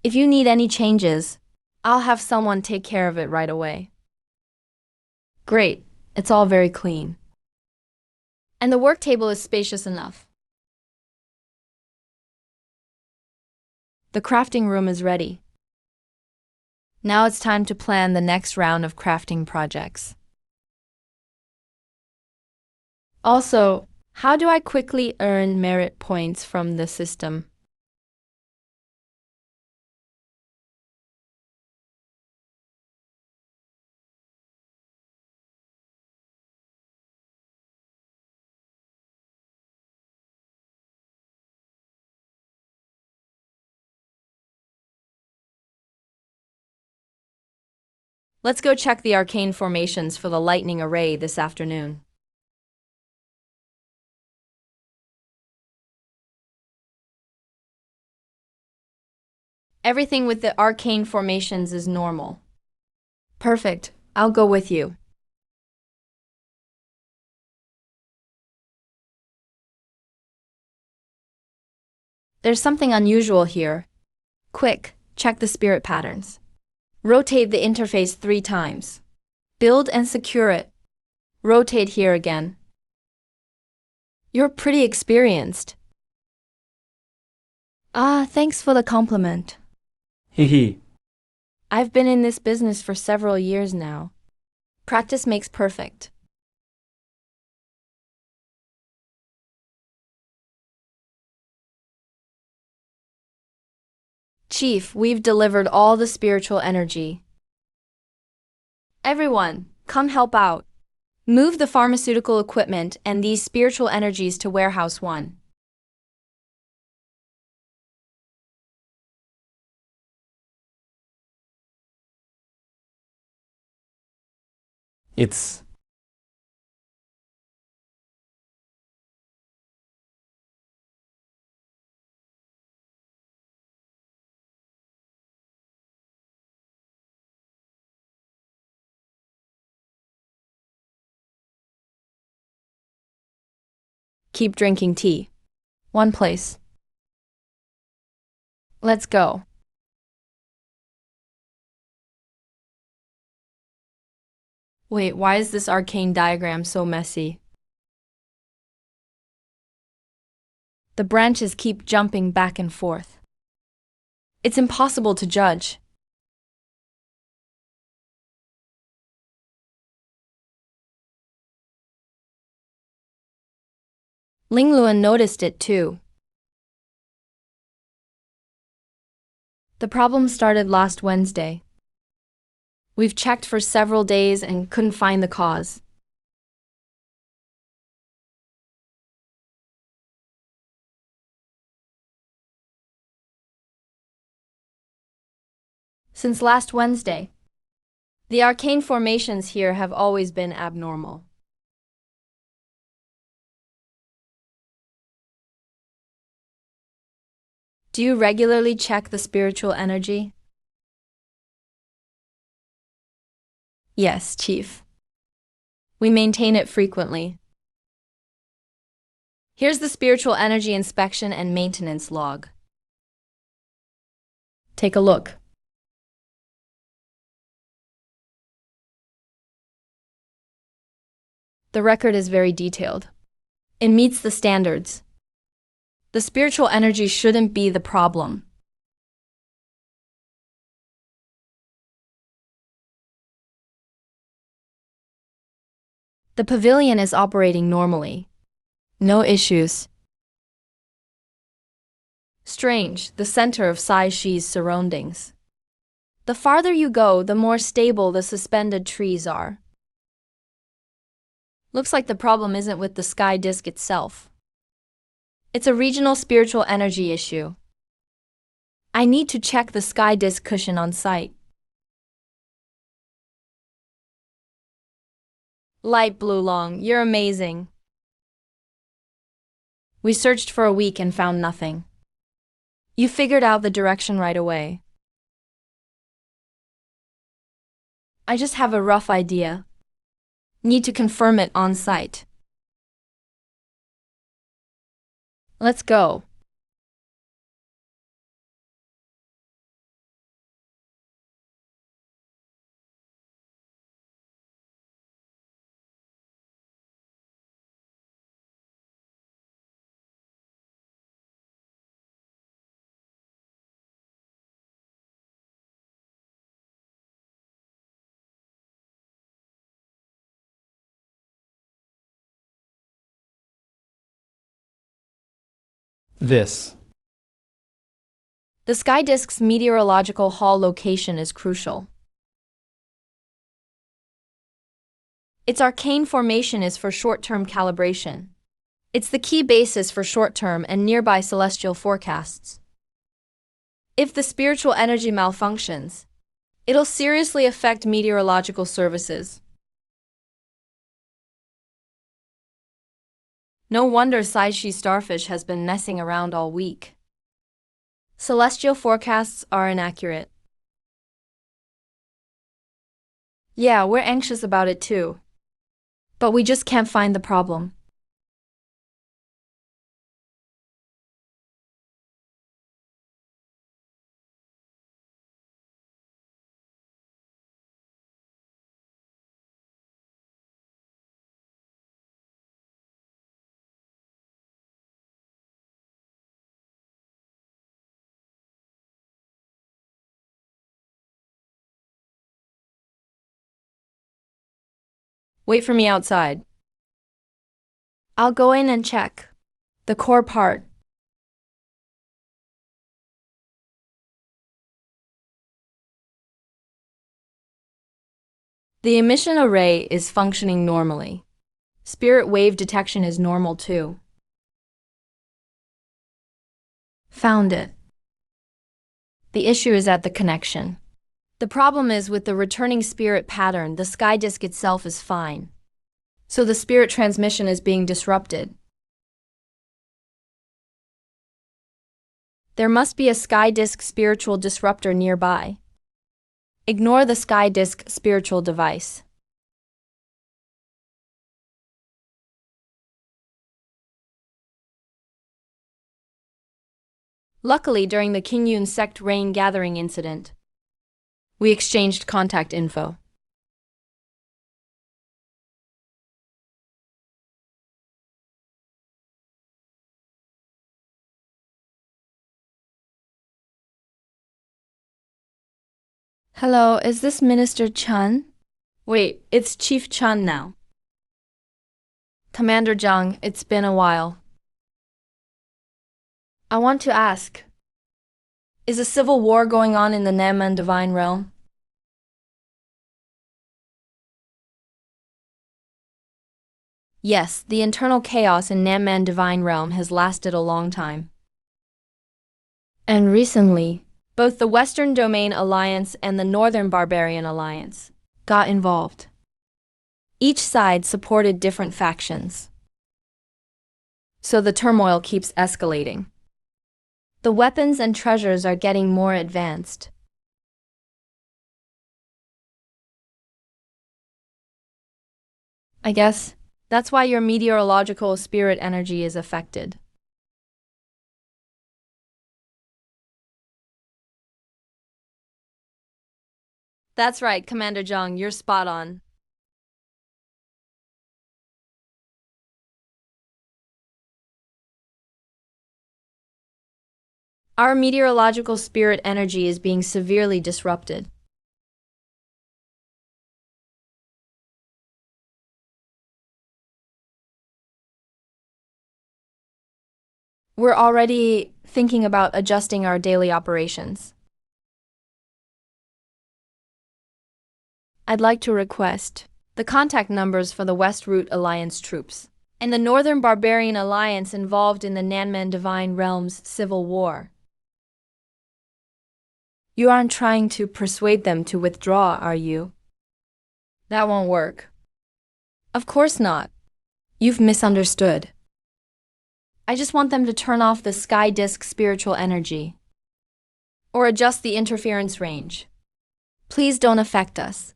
Speaker 1: If you need any changes, I'll have someone take care of it right away. Great, it's all very clean. And the work table is spacious enough. The crafting room is ready. Now it's time to plan the next round of crafting projects. Also, how do I quickly earn merit points from the system? Let's go check the arcane formations for the lightning array this afternoon. Everything with the arcane formations is normal. Perfect. I'll go with you. There's something unusual here. Quick, check the spirit patterns. Rotate the interface 3 times. Build and secure it. Rotate here again. You're pretty experienced. Ah, thanks for the compliment.
Speaker 2: Hee.
Speaker 1: I've been in this business for several years now. Practice makes perfect. Chief, we've delivered all the spiritual energy. Everyone, come help out. Move the pharmaceutical equipment and these spiritual energies to Warehouse 1.
Speaker 2: It's
Speaker 1: Keep drinking tea. One place. Let's go. Wait, why is this arcane diagram so messy? The branches keep jumping back and forth. It's impossible to judge. Ling Luan noticed it too. The problem started last Wednesday. We've checked for several days and couldn't find the cause. Since last Wednesday, the arcane formations here have always been abnormal. Do you regularly check the spiritual energy? Yes, Chief. We maintain it frequently. Here's the spiritual energy inspection and maintenance log. Take a look. The record is very detailed. It meets the standards. The spiritual energy shouldn't be the problem. The pavilion is operating normally. No issues. Strange, the center of Sai Shi's surroundings. The farther you go, the more stable the suspended trees are. Looks like the problem isn't with the sky disk itself. It's a regional spiritual energy issue. I need to check the sky disk cushion on site. Light Blue Long, you're amazing. We searched for a week and found nothing. You figured out the direction right away. I just have a rough idea. Need to confirm it on site. Let's go.
Speaker 2: This.
Speaker 1: The sky disk's meteorological hall location is crucial. Its arcane formation is for short-term calibration. It's the key basis for short-term and nearby celestial forecasts. If the spiritual energy malfunctions, it'll seriously affect meteorological services. No wonder Saishi Starfish has been messing around all week. Celestial forecasts are inaccurate. Yeah, we're anxious about it too. But we just can't find the problem. Wait for me outside. I'll go in and check the core part. The emission array is functioning normally. Spirit wave detection is normal too. Found it. The issue is at the connection. The problem is with the returning spirit pattern. The sky disk itself is fine. So the spirit transmission is being disrupted. There must be a sky disk spiritual disruptor nearby. Ignore the sky disk spiritual device. Luckily, during the Kingyun sect rain gathering incident, we exchanged contact info. Hello, is this Minister Chun? Wait, it's Chief Chun now. Commander Zhang, it's been a while. I want to ask, is a civil war going on in the Nanman Divine Realm? Yes, the internal chaos in Nanman Divine Realm has lasted a long time. And recently, both the Western Domain Alliance and the Northern Barbarian Alliance got involved. Each side supported different factions. So the turmoil keeps escalating. The weapons and treasures are getting more advanced. I guess that's why your meteorological spirit energy is affected. That's right, Commander Zhang, you're spot on. Our meteorological spirit energy is being severely disrupted. We're already thinking about adjusting our daily operations. I'd like to request the contact numbers for the West Root Alliance troops and the Northern Barbarian Alliance involved in the Nanman Divine Realms civil war. You aren't trying to persuade them to withdraw, are you? That won't work. Of course not. You've misunderstood. I just want them to turn off the sky disk spiritual energy or adjust the interference range. Please don't affect us.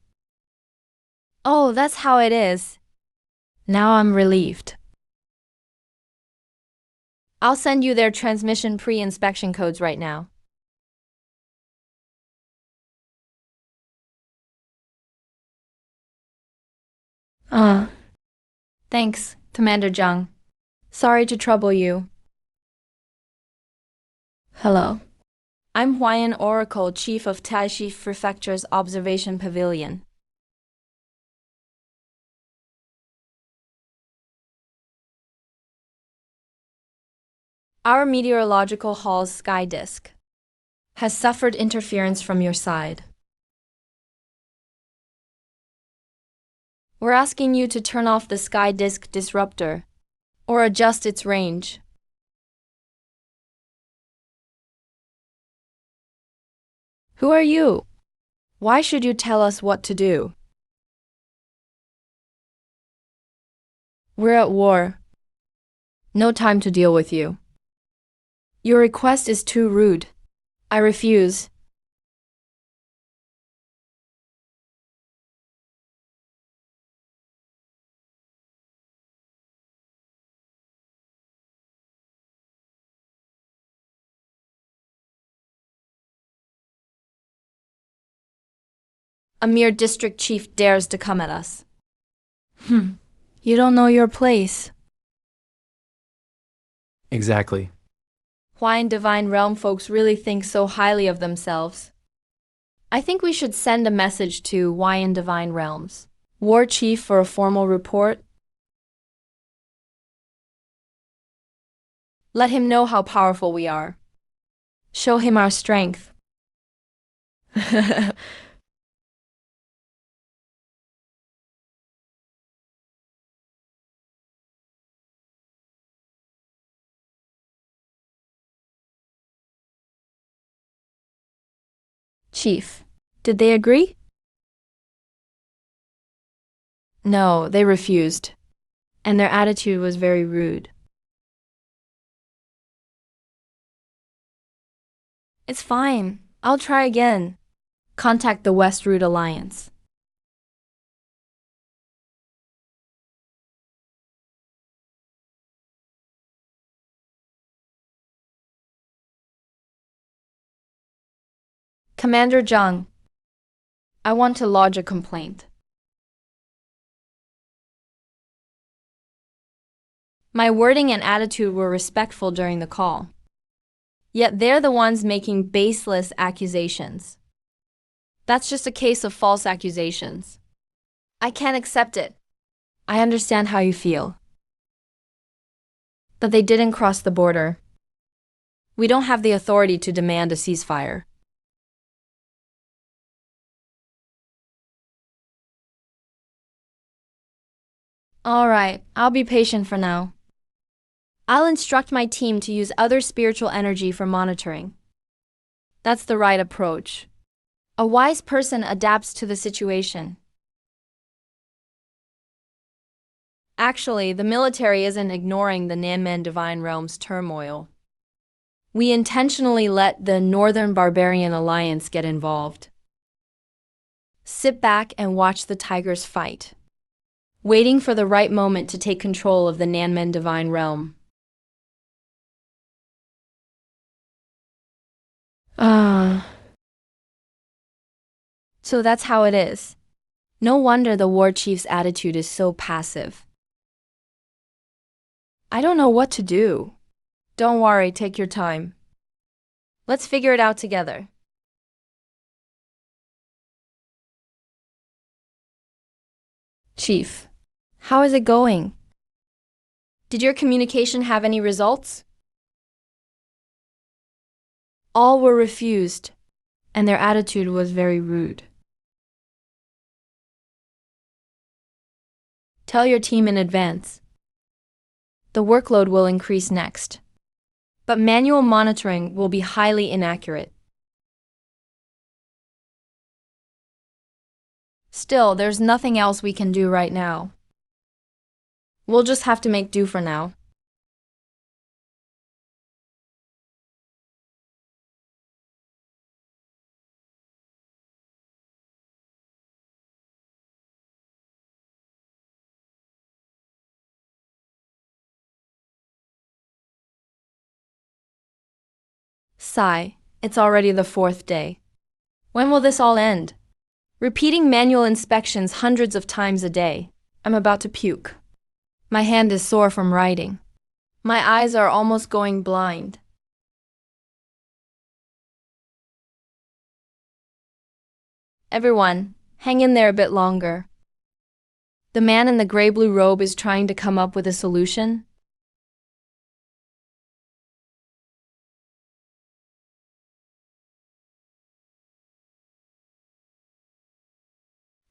Speaker 1: Oh, that's how it is. Now I'm relieved. I'll send you their transmission pre-inspection codes right now. Thanks, Commander Zhang. Sorry to trouble you. Hello. I'm Huayan Oracle, Chief of Taishi Prefecture's Observation Pavilion. Our meteorological hall's sky disk has suffered interference from your side. We're asking you to turn off the sky disk disruptor or adjust its range. Who are you? Why should you tell us what to do? We're at war. No time to deal with you. Your request is too rude. I refuse. A mere district chief dares to come at us. You don't know your place.
Speaker 2: Exactly.
Speaker 1: Why in Divine Realm folks really think so highly of themselves? I think we should send a message to Why in Divine Realms War Chief for a formal report. Let him know how powerful we are. Show him our strength. Chief, did they agree? No, they refused, and their attitude was very rude. It's fine. I'll try again. Contact the West Root Alliance. Commander Zhang, I want to lodge a complaint. My wording and attitude were respectful during the call. Yet they're the ones making baseless accusations. That's just a case of false accusations. I can't accept it. I understand how you feel. But they didn't cross the border. We don't have the authority to demand a ceasefire. All right, I'll be patient for now. I'll instruct my team to use other spiritual energy for monitoring. That's the right approach. A wise person adapts to the situation. Actually, the military isn't ignoring the Nanman Divine Realms turmoil. We intentionally let the Northern Barbarian Alliance get involved. Sit back and watch the tigers fight, waiting for the right moment to take control of the Nanman Divine Realm. So that's how it is. No wonder the war chief's attitude is so passive. I don't know what to do. Don't worry, take your time. Let's figure it out together. Chief, how is it going? Did your communication have any results? All were refused, and their attitude was very rude. Tell your team in advance. The workload will increase next, but manual monitoring will be highly inaccurate. Still, there's nothing else we can do right now. We'll just have to make do for now. Sigh, it's already the 4th day. When will this all end? Repeating manual inspections hundreds of times a day. I'm about to puke. My hand is sore from writing. My eyes are almost going blind. Everyone, hang in there a bit longer. The man in the gray-blue robe is trying to come up with a solution.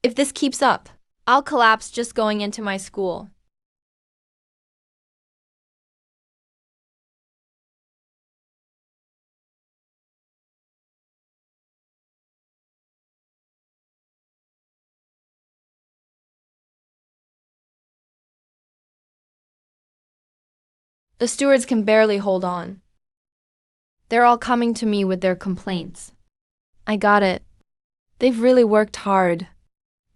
Speaker 1: If this keeps up, I'll collapse just going into my school. The stewards can barely hold on. They're all coming to me with their complaints. I got it. They've really worked hard.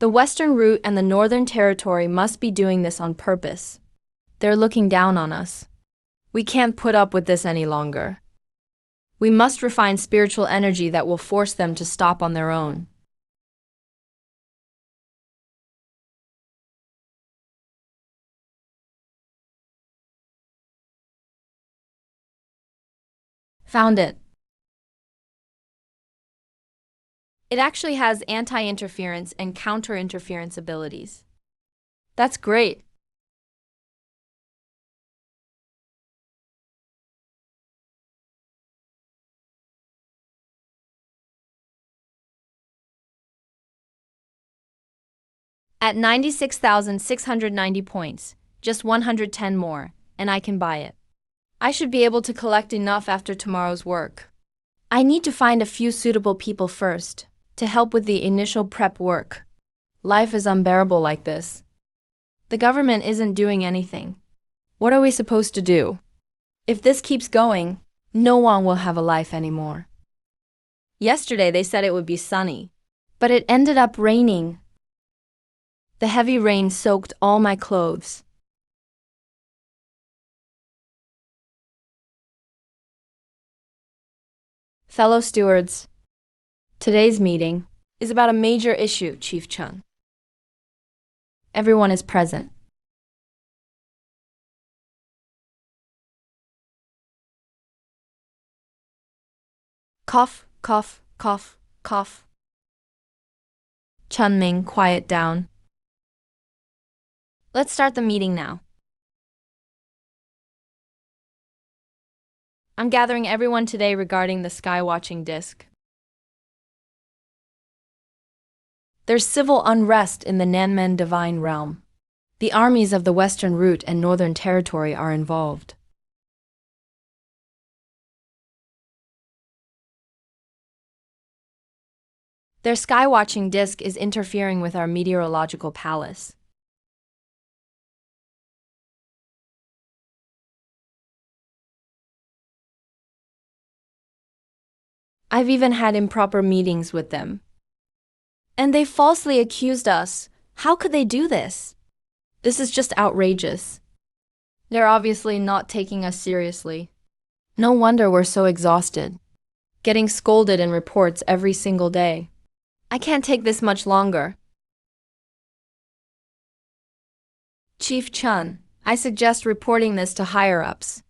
Speaker 1: The Western Route and the Northern Territory must be doing this on purpose. They're looking down on us. We can't put up with this any longer. We must refine spiritual energy that will force them to stop on their own. Found it. It actually has anti-interference and counter-interference abilities. That's great. At 96,690 points, just 110 more, and I can buy it. I should be able to collect enough after tomorrow's work. I need to find a few suitable people first, to help with the initial prep work. Life is unbearable like this. The government isn't doing anything. What are we supposed to do? If this keeps going, no one will have a life anymore. Yesterday they said it would be sunny, but it ended up raining. The heavy rain soaked all my clothes. Fellow stewards, today's meeting is about a major issue, Chief Chun. Everyone is present. Cough, cough, cough, cough. Chun Ming, quiet down. Let's start the meeting now. I'm gathering everyone today regarding the sky-watching disc. There's civil unrest in the Nanmen Divine Realm. The armies of the Western Route and Northern Territory are involved. Their sky-watching disc is interfering with our meteorological palace. I've even had improper meetings with them. And they falsely accused us. How could they do this? This is just outrageous. They're obviously not taking us seriously. No wonder we're so exhausted. Getting scolded in reports every single day. I can't take this much longer. Chief Chun, I suggest reporting this to higher-ups.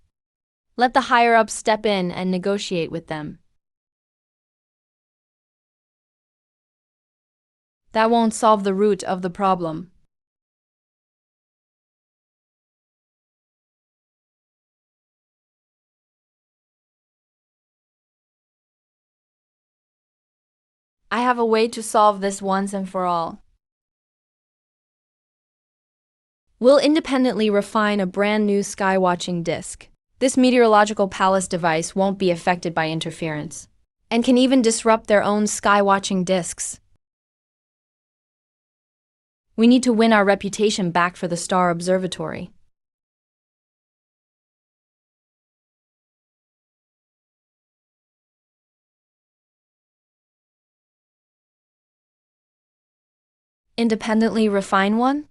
Speaker 1: Let the higher-ups step in and negotiate with them. That won't solve the root of the problem. I have a way to solve this once and for all. We'll independently refine a brand new skywatching disk. This meteorological palace device won't be affected by interference, and can even disrupt their own skywatching disks. We need to win our reputation back for the Star Observatory. Independently refine one?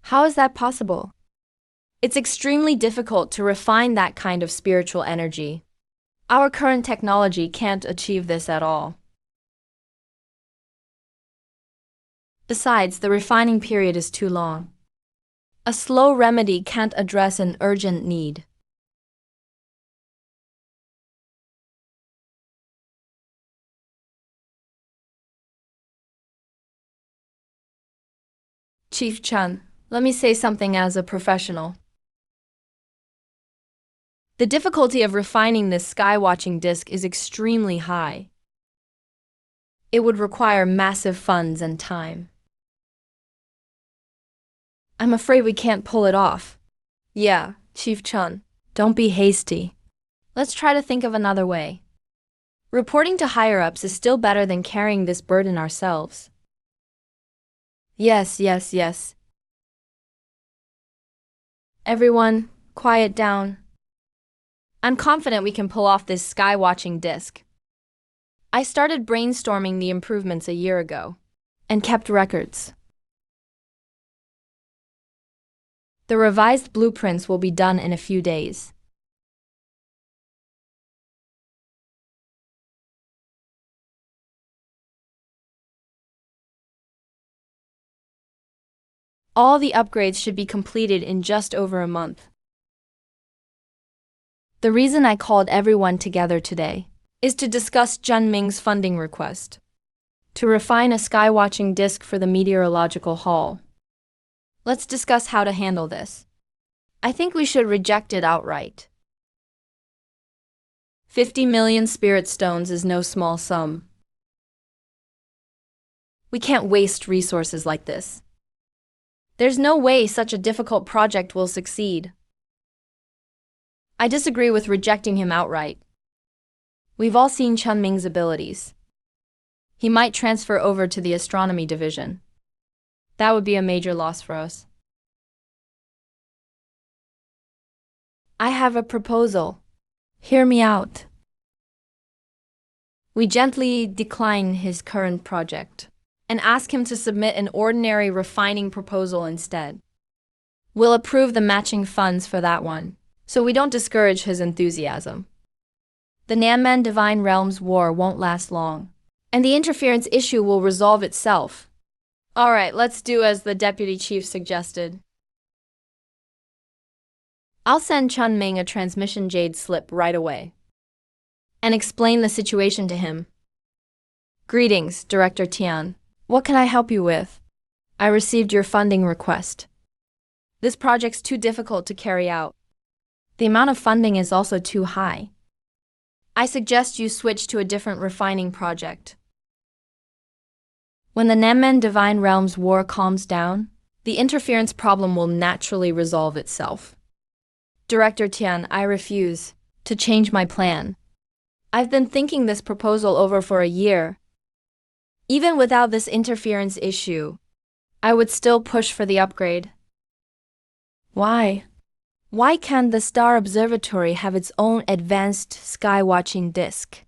Speaker 1: How is that possible? It's extremely difficult to refine that kind of spiritual energy. Our current technology can't achieve this at all. Besides, the refining period is too long. A slow remedy can't address an urgent need. Chief Chen, let me say something as a professional. The difficulty of refining this skywatching disk is extremely high. It would require massive funds and time. I'm afraid we can't pull it off. Yeah, Chief Chen, don't be hasty. Let's try to think of another way. Reporting to higher-ups is still better than carrying this burden ourselves. Yes. Everyone, quiet down. I'm confident we can pull off this skywatching disk. I started brainstorming the improvements a year ago, and kept records. The revised blueprints will be done in a few days. All the upgrades should be completed in just over a month. The reason I called everyone together today is to discuss Zhen Ming's funding request to refine a skywatching disk for the meteorological hall. Let's discuss how to handle this. I think we should reject it outright. 50 million spirit stones is no small sum. We can't waste resources like this. There's no way such a difficult project will succeed. I disagree with rejecting him outright. We've all seen Zhen Ming's abilities. He might transfer over to the astronomy division. That would be a major loss for us. I have a proposal. Hear me out. We gently decline his current project and ask him to submit an ordinary refining proposal instead. We'll approve the matching funds for that one, so we don't discourage his enthusiasm. The Nanman Divine Realms War won't last long, and the interference issue will resolve itself. All right, let's do as the deputy chief suggested. I'll send Zhen Ming a transmission jade slip right away and explain the situation to him. Greetings, Director Tian. What can I help you with? I received your funding request. This project's too difficult to carry out. The amount of funding is also too high. I suggest you switch to a different refining project. When the Nanman Divine Realms War calms down, the interference problem will naturally resolve itself. Director Tian, I refuse to change my plan. I've been thinking this proposal over for a year. Even without this interference issue, I would still push for the upgrade. Why? Why can't the Star Observatory have its own advanced skywatching disk?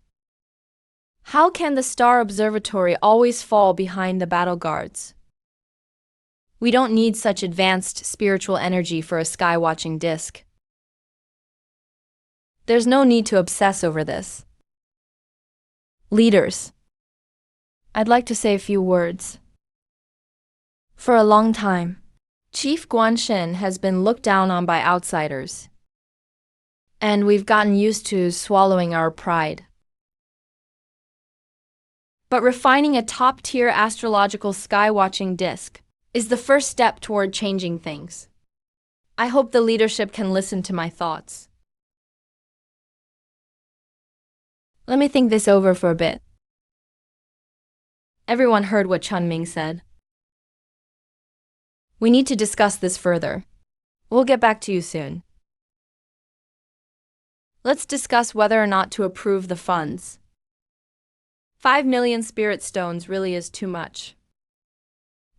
Speaker 1: How can the Star Observatory always fall behind the battle guards? We don't need such advanced spiritual energy for a skywatching disk. There's no need to obsess over this. Leaders, I'd like to say a few words. For a long time, Chief Guanshen has been looked down on by outsiders, and we've gotten used to swallowing our pride. But refining a top-tier astrological sky-watching disk is the first step toward changing things. I hope the leadership can listen to my thoughts. Let me think this over for a bit. Everyone heard what Chunming said. We need to discuss this further. We'll get back to you soon. Let's discuss whether or not to approve the funds. 5 million spirit stones really is too much.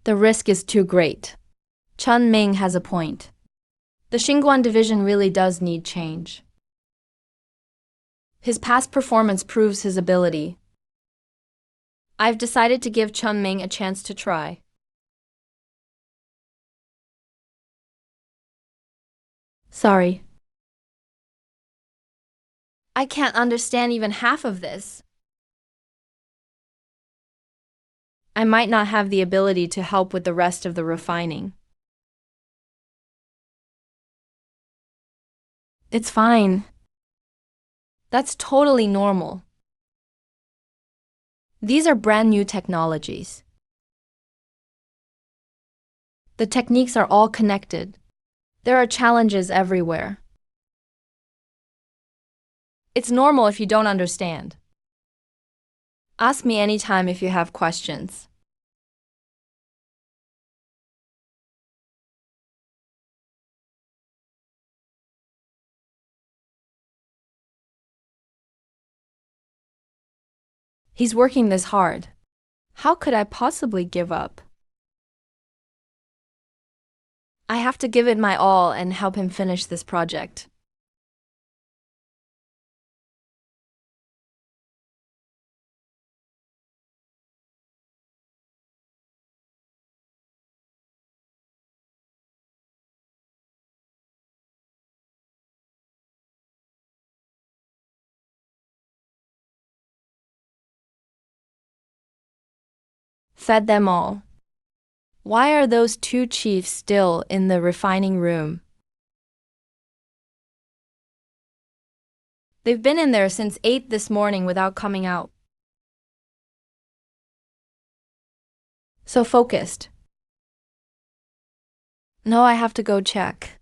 Speaker 1: The risk is too great. Chunming has a point. The Xingguan division really does need change. His past performance proves his ability. I've decided to give Chunming a chance to try. Sorry. I can't understand even half of this. I might not have the ability to help with the rest of the refining. It's fine. That's totally normal. These are brand new technologies. The techniques are all connected. There are challenges everywhere. It's normal if you don't understand. Ask me anytime if you have questions. He's working this hard. How could I possibly give up? I have to give it my all and help him finish this project. Fed them all. Why are those two chiefs still in the refining room? They've been in there since 8 this morning without coming out. So focused. No, I have to go check.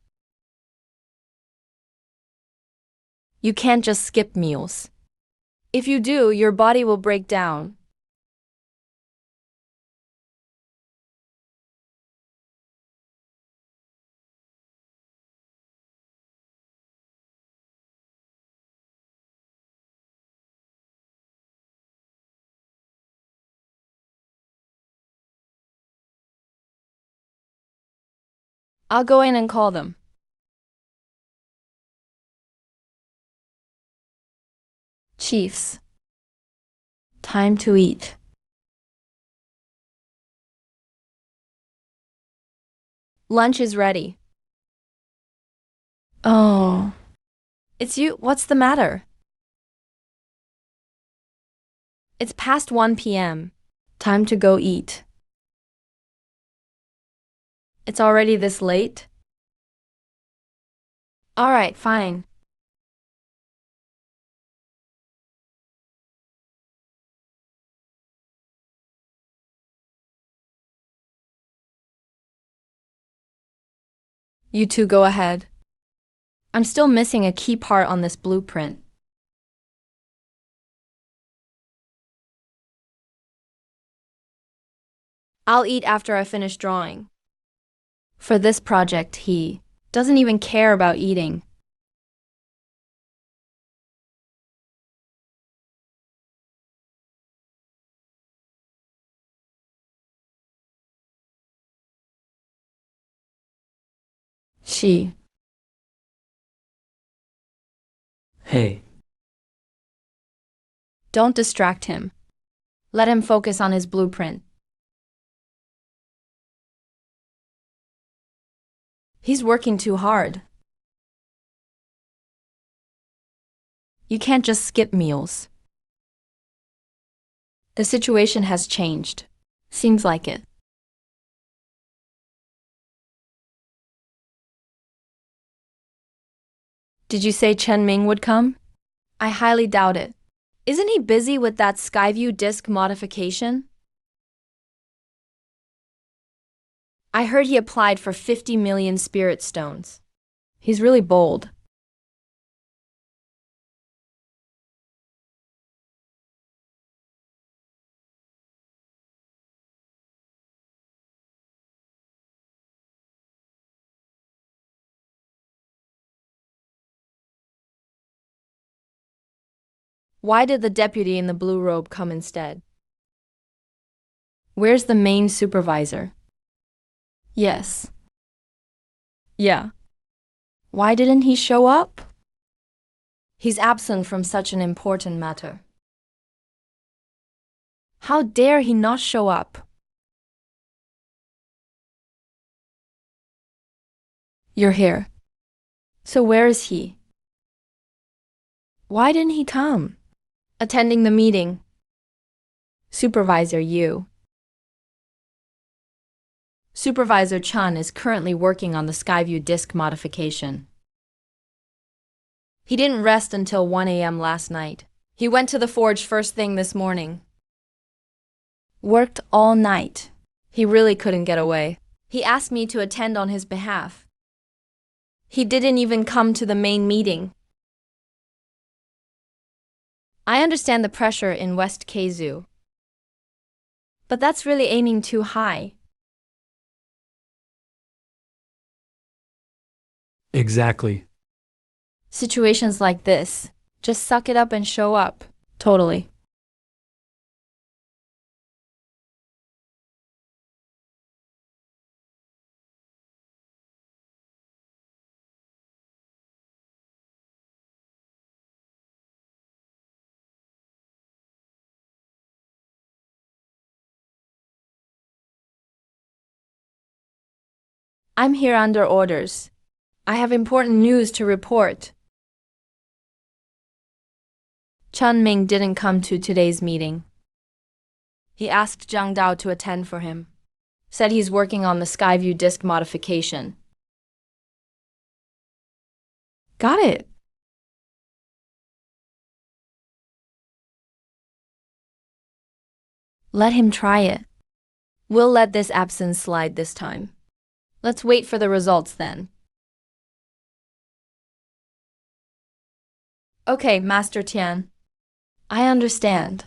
Speaker 1: You can't just skip meals. If you do, your body will break down. I'll go in and call them. Chiefs. Time to eat. Lunch is ready. Oh. It's you. What's the matter? It's past 1 p.m. Time to go eat. It's already this late? All right, fine. You two go ahead. I'm still missing a key part on this blueprint. I'll eat after I finish drawing. For this project, he doesn't even care about eating. She.
Speaker 2: Hey,
Speaker 1: Don't distract him. Let him focus on his blueprint. He's working too hard. You can't just skip meals. The situation has changed. Seems like it. Did you say Chen Ming would come? I highly doubt it. Isn't he busy with that Skyview disk modification? I heard he applied for 50 million spirit stones. He's really bold. Why did the deputy in the blue robe come instead? Where's the main supervisor? Yes. Yeah. Why didn't he show up? He's absent from such an important matter. How dare he not show up? You're here. So where is he? Why didn't he come? Attending the meeting. Supervisor Yu. Supervisor Chun is currently working on the Skyview disk modification. He didn't rest until 1 a.m. last night. He went to the forge first thing this morning. Worked all night. He really couldn't get away. He asked me to attend on his behalf. He didn't even come to the main meeting. I understand the pressure in West Keizu, but that's really aiming too high.
Speaker 3: Exactly.
Speaker 1: Situations like this, just suck it up and show up. Totally. I'm here under orders. I have important news to report. Chun Ming didn't come to today's meeting. He asked Zhang Dao to attend for him. Said he's working on the Skyview disk modification. Got it. Let him try it. We'll let this absence slide this time. Let's wait for the results then. Okay, Master Tian. I understand.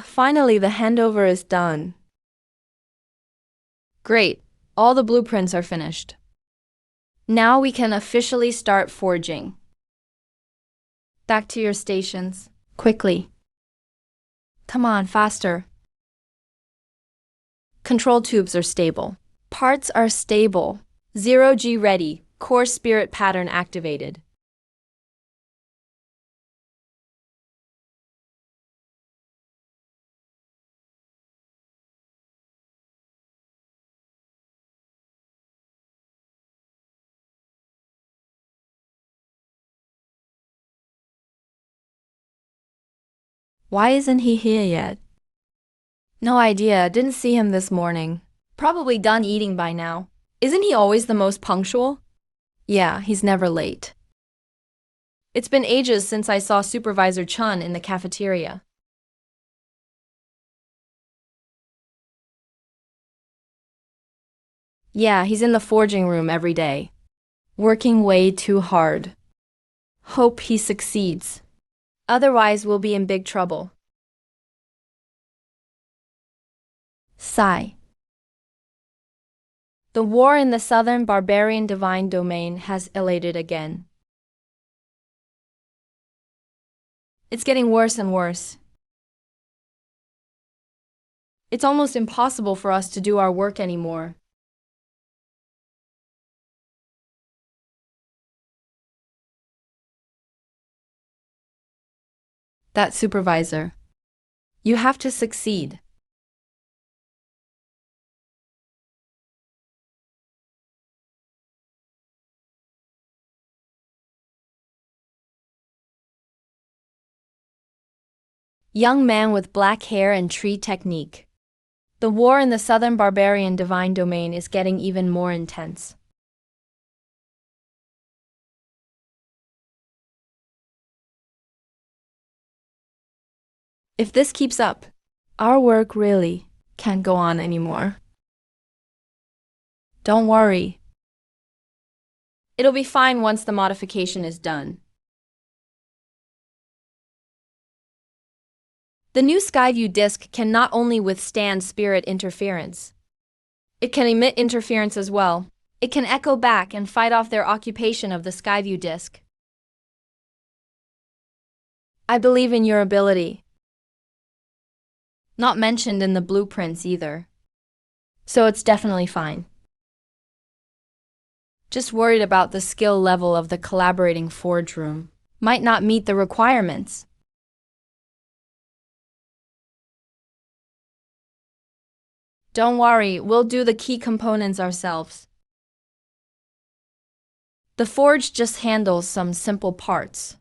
Speaker 1: Finally the handover is done. Great, all the blueprints are finished. Now we can officially start forging. Back to your stations, quickly. Come on, faster. Control tubes are stable. Parts are stable. 0G ready, core spirit pattern activated. Why isn't he here yet? No idea, didn't see him this morning. Probably done eating by now. Isn't he always the most punctual? Yeah, he's never late. It's been ages since I saw Supervisor Chun in the cafeteria. Yeah, he's in the forging room every day. Working way too hard. Hope he succeeds. Otherwise, we'll be in big trouble. Sigh. The war in the southern barbarian divine domain has elated again. It's getting worse and worse. It's almost impossible for us to do our work anymore. That supervisor. You have to succeed. Young man with black hair and tree technique. The war in the southern barbarian divine domain is getting even more intense. If this keeps up, our work really can't go on anymore. Don't worry. It'll be fine once the modification is done. The new Skyview disk can not only withstand spirit interference, it can emit interference as well. It can echo back and fight off their occupation of the Skyview disk. I believe in your ability. Not mentioned in the blueprints either. So it's definitely fine. Just worried about the skill level of the collaborating forge room. Might not meet the requirements. Don't worry, we'll do the key components ourselves. The forge just handles some simple parts.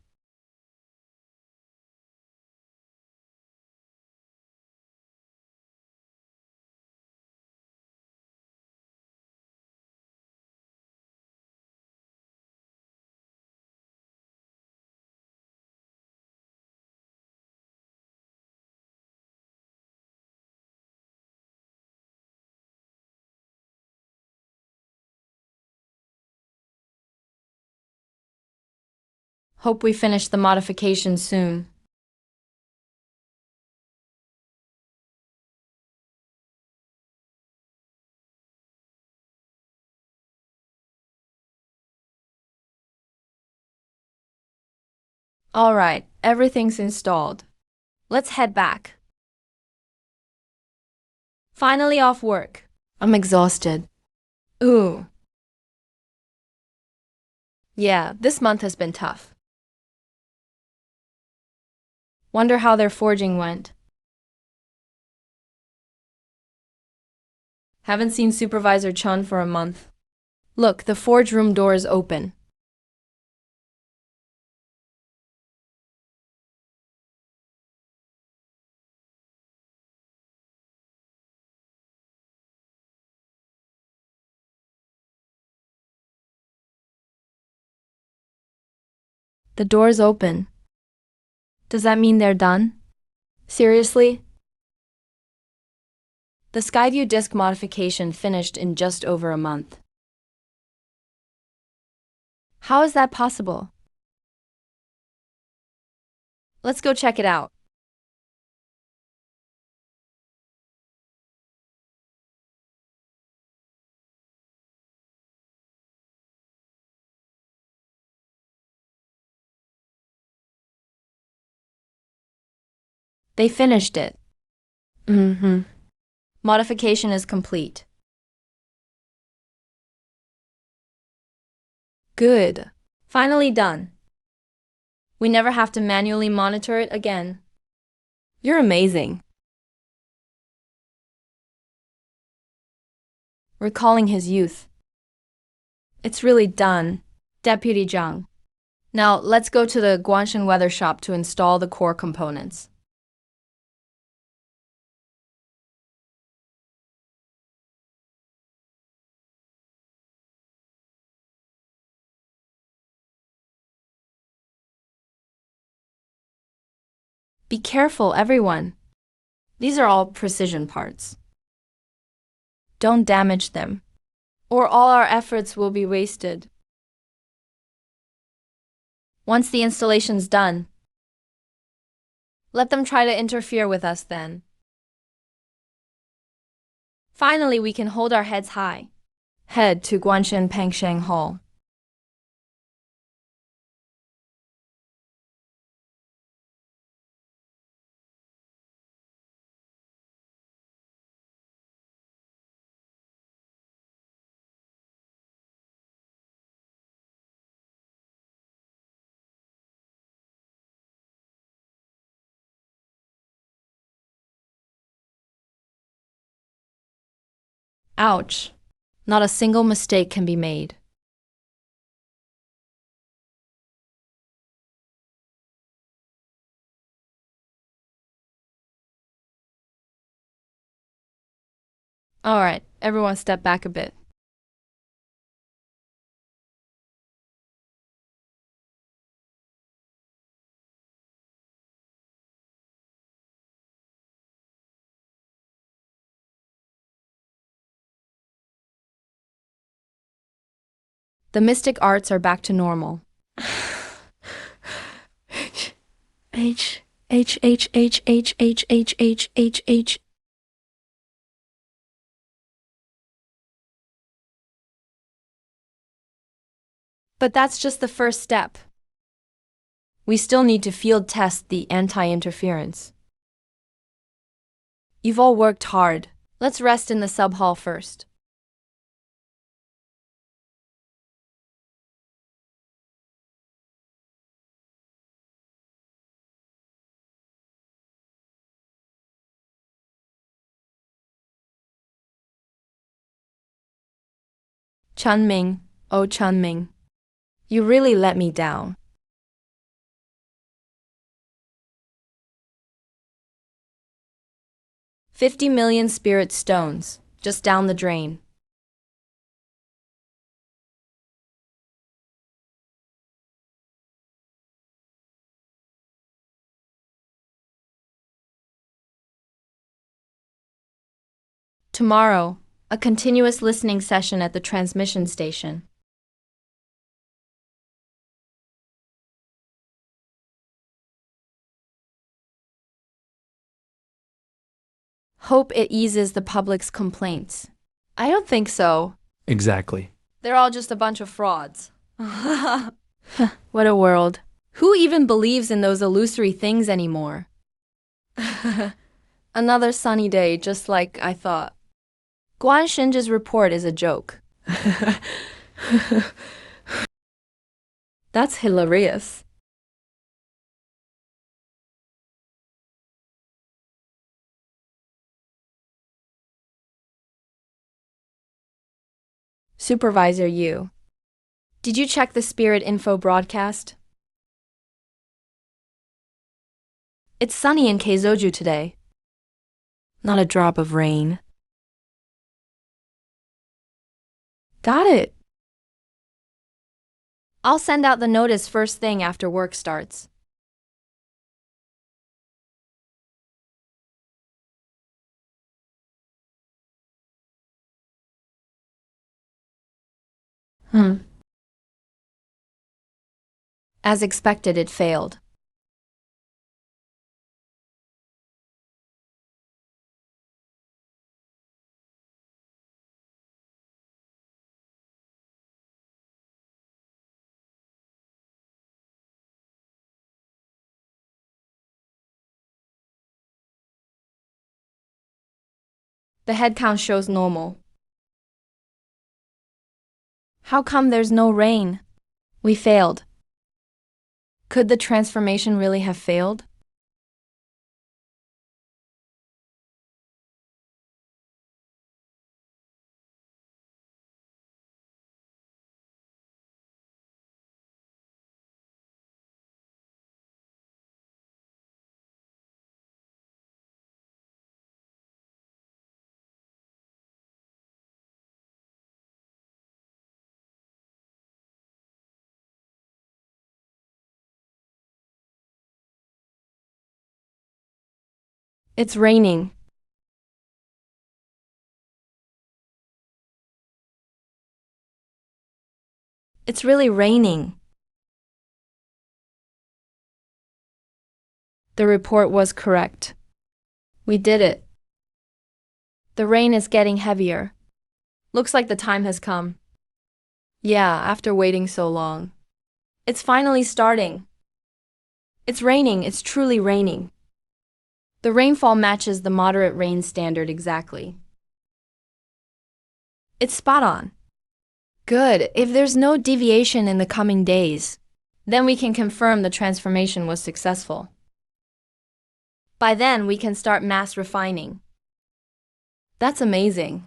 Speaker 1: Hope we finish the modification soon. Alright, everything's installed. Let's head back. Finally off work. I'm exhausted. Ooh. Yeah, this month has been tough. Wonder how their forging went. Haven't seen Supervisor Chun for a month. Look, the forge room door is open. The door's open. Does that mean they're done? Seriously? The Skyview disk modification finished in just over a month. How is that possible? Let's go check it out. They finished it. Modification is complete. Good. Finally done. We never have to manually monitor it again. You're amazing. Recalling his youth. It's really done, Deputy Zhang. Now let's go to the Guanshan weather shop to install the core components. Be careful, everyone. These are all precision parts. Don't damage them, or all our efforts will be wasted. Once the installation's done, let them try to interfere with us then. Finally, we can hold our heads high. Head to Guanshan Pengsheng Hall. Ouch. Not a single mistake can be made. Alright, everyone step back a bit. The mystic arts are back to normal. H, H, H, H, H, H, H, H, H, H. But that's just the first step. We still need to field test the anti-interference. You've all worked hard. Let's rest in the sub-hall first. Chunming, oh Chunming. You really let me down. $50 million spirit stones, just down the drain. Tomorrow, a continuous listening session at the transmission station. Hope it eases the public's complaints. I don't think so.
Speaker 2: Exactly.
Speaker 1: They're all just a bunch of frauds. What a world. Who even believes in those illusory things anymore? Another sunny day, just like I thought. Guan Shinja's report is a joke. That's hilarious. Supervisor Yu. Did you check the Spirit Info broadcast? It's sunny in Keizoju today. Not a drop of rain. Got it. I'll send out the notice first thing after work starts. As expected, it failed. The head count shows normal. How come there's no rain? We failed. Could the transformation really have failed? It's raining. It's really raining. The report was correct. We did it. The rain is getting heavier. Looks like the time has come. Yeah, after waiting so long. It's finally starting. It's raining, it's truly raining. The rainfall matches the moderate rain standard exactly. It's spot on. Good, if there's no deviation in the coming days, then we can confirm the transformation was successful. By then, we can start mass refining. That's amazing.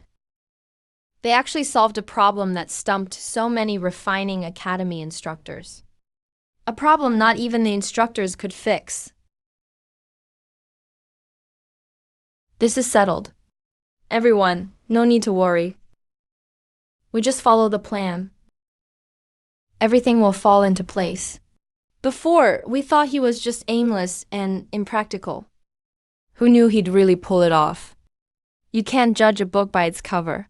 Speaker 1: They actually solved a problem that stumped so many refining academy instructors. A problem not even the instructors could fix. This is settled. Everyone, No need to worry. We just follow the plan. Everything will fall into place. Before, we thought he was just aimless and impractical. Who knew he'd really pull it off? You can't judge a book by its cover.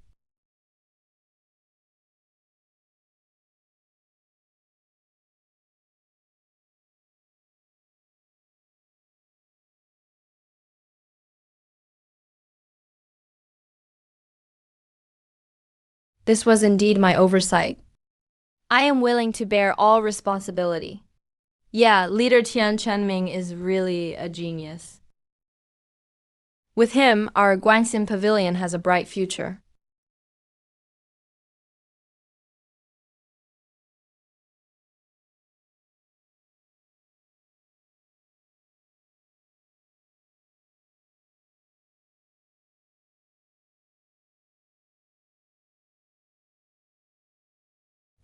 Speaker 1: This was indeed my oversight. I am willing to bear all responsibility. Yeah, leader Tian Chenming is really a genius. With him, our Guangxin Pavilion has a bright future.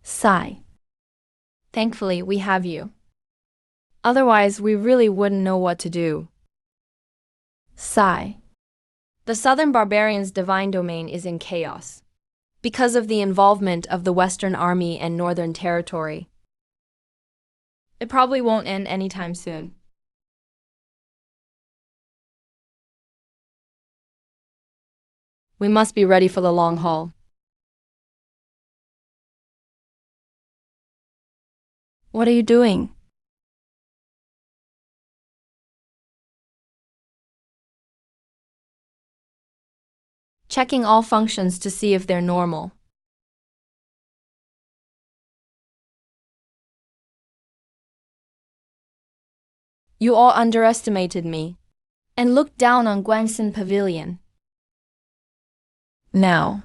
Speaker 1: Sigh. Thankfully, we have you. Otherwise, we really wouldn't know what to do. Sigh. The southern barbarians' divine domain is in chaos because of the involvement of the Western Army and Northern Territory. It probably won't end anytime soon. We must be ready for the long haul. What are you doing? Checking all functions to see if they're normal. You all underestimated me and looked down on Guangxin Pavilion. Now,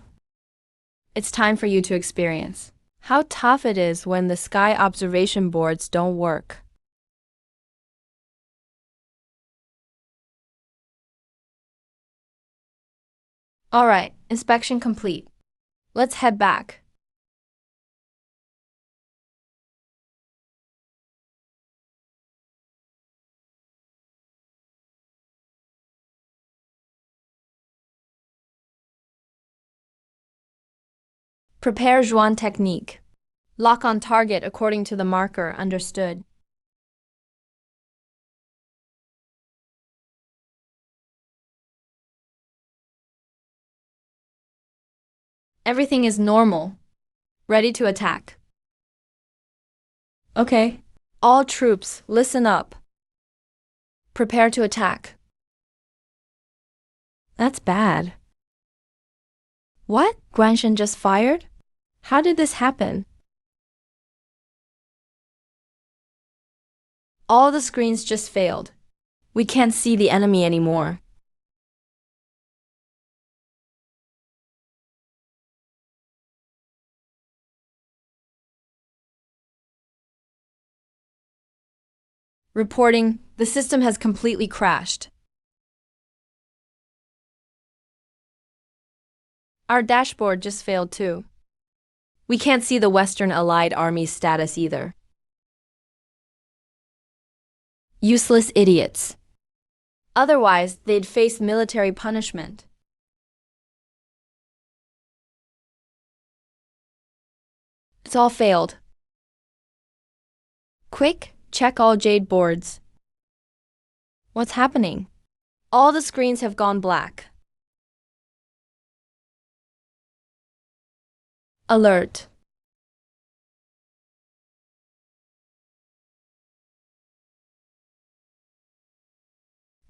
Speaker 1: it's time for you to experience how tough it is when the sky observation boards don't work. All right, inspection complete. Let's head back. Prepare Zhuan technique. Lock on target according to the marker, understood. Everything is normal. Ready to attack. Okay. All troops, listen up. Prepare to attack. That's bad. What? Guanshen just fired? How did this happen? All the screens just failed. We can't see the enemy anymore. Reporting, the system has completely crashed. Our dashboard just failed too. We can't see the Western Allied Army's status either. Useless idiots. Otherwise, they'd face military punishment. It's all failed. Quick, check all Jade boards. What's happening? All the screens have gone black. Alert.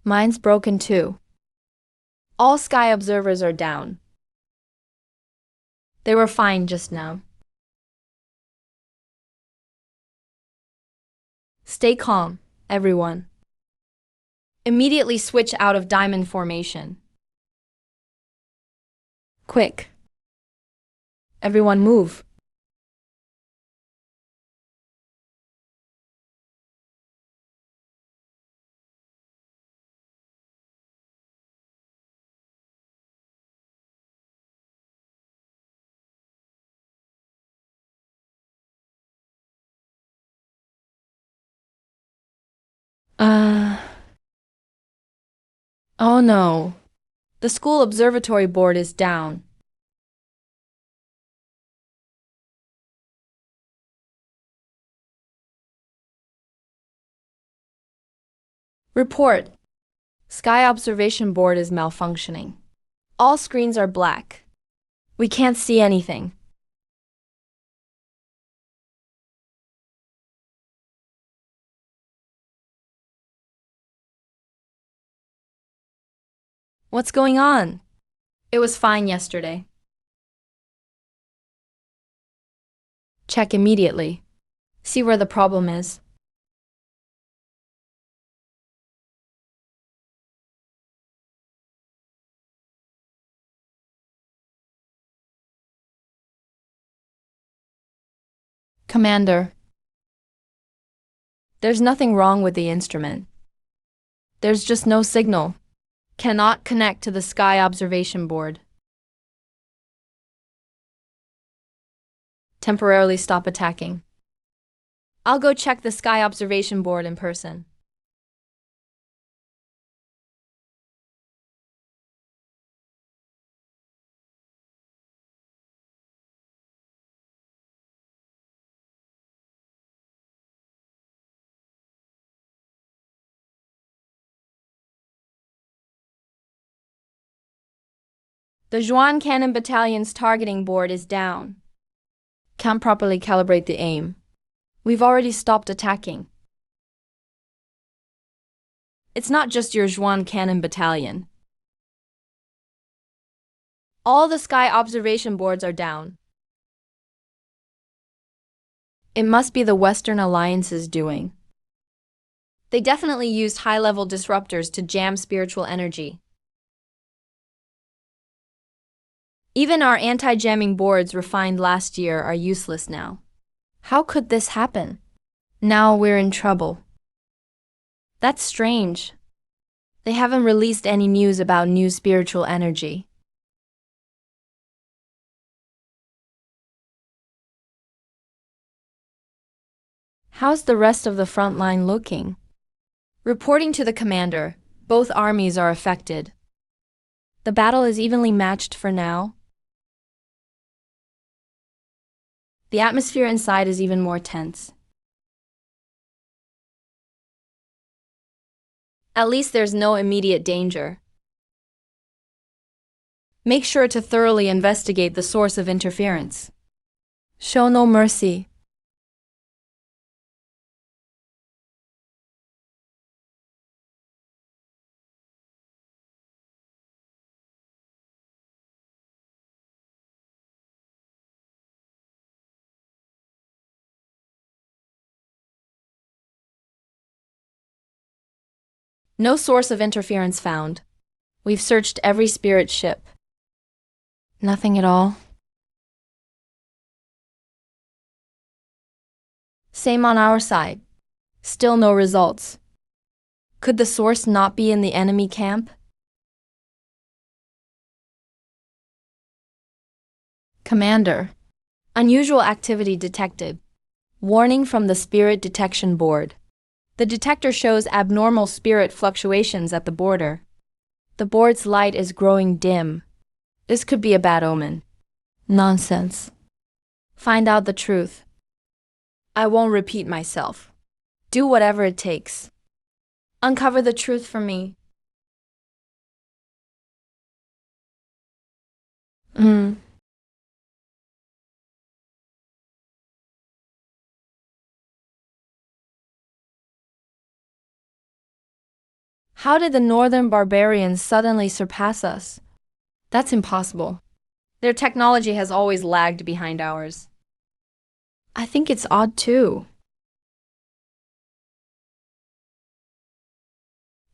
Speaker 1: Mine's broken too. All sky observers are down. They were fine just now. Stay calm, everyone. Immediately switch out of diamond formation. Quick. Everyone move. Oh no. The school observatory board is down. Report. Sky observation board is malfunctioning. All screens are black. We can't see anything. What's going on? It was fine yesterday. Check immediately. See where the problem is. Commander. There's nothing wrong with the instrument. There's just no signal. Cannot connect to the sky observation board. Temporarily stop attacking. I'll go check the sky observation board in person. The Zhuan Cannon Battalion's targeting board is down. Can't properly calibrate the aim. We've already stopped attacking. It's not just your Zhuan Cannon Battalion. All the sky observation boards are down. It must be the Western Alliance's doing. They definitely used high-level disruptors to jam spiritual energy. Even our anti-jamming boards refined last year are useless now. How could this happen? Now we're in trouble. That's strange. They haven't released any news about new spiritual energy. How's the rest of the front line looking? Reporting to the commander, both armies are affected. The battle is evenly matched for now. The atmosphere inside is even more tense. At least there's no immediate danger. Make sure to thoroughly investigate the source of interference. Show no mercy. No source of interference found. We've searched every spirit ship. Nothing at all. Same on our side. Still no results. Could the source not be in the enemy camp? Commander. Unusual activity detected. Warning from the Spirit Detection Board. The detector shows abnormal spirit fluctuations at the border. The board's light is growing dim. This could be a bad omen. Nonsense. Find out the truth. I won't repeat myself. Do whatever it takes. Uncover the truth for me. How did the northern barbarians suddenly surpass us? That's impossible. Their technology has always lagged behind ours. I think it's odd too.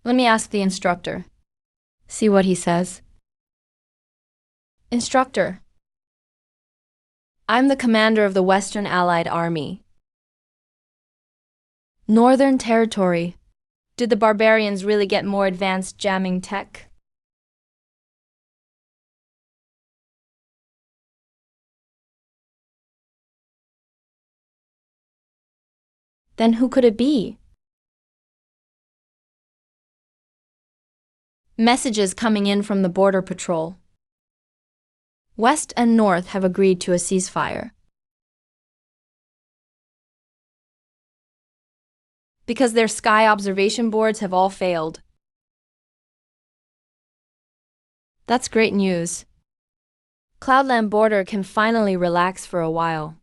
Speaker 1: Let me ask the instructor. See what he says. Instructor. I'm the commander of the Western Allied Army. Northern Territory. Did the barbarians really get more advanced jamming tech? Then who could it be? Messages coming in from the border patrol. West and North have agreed to a ceasefire. because their sky observation boards have all failed. That's great news. Cloudland Border can finally relax for a while.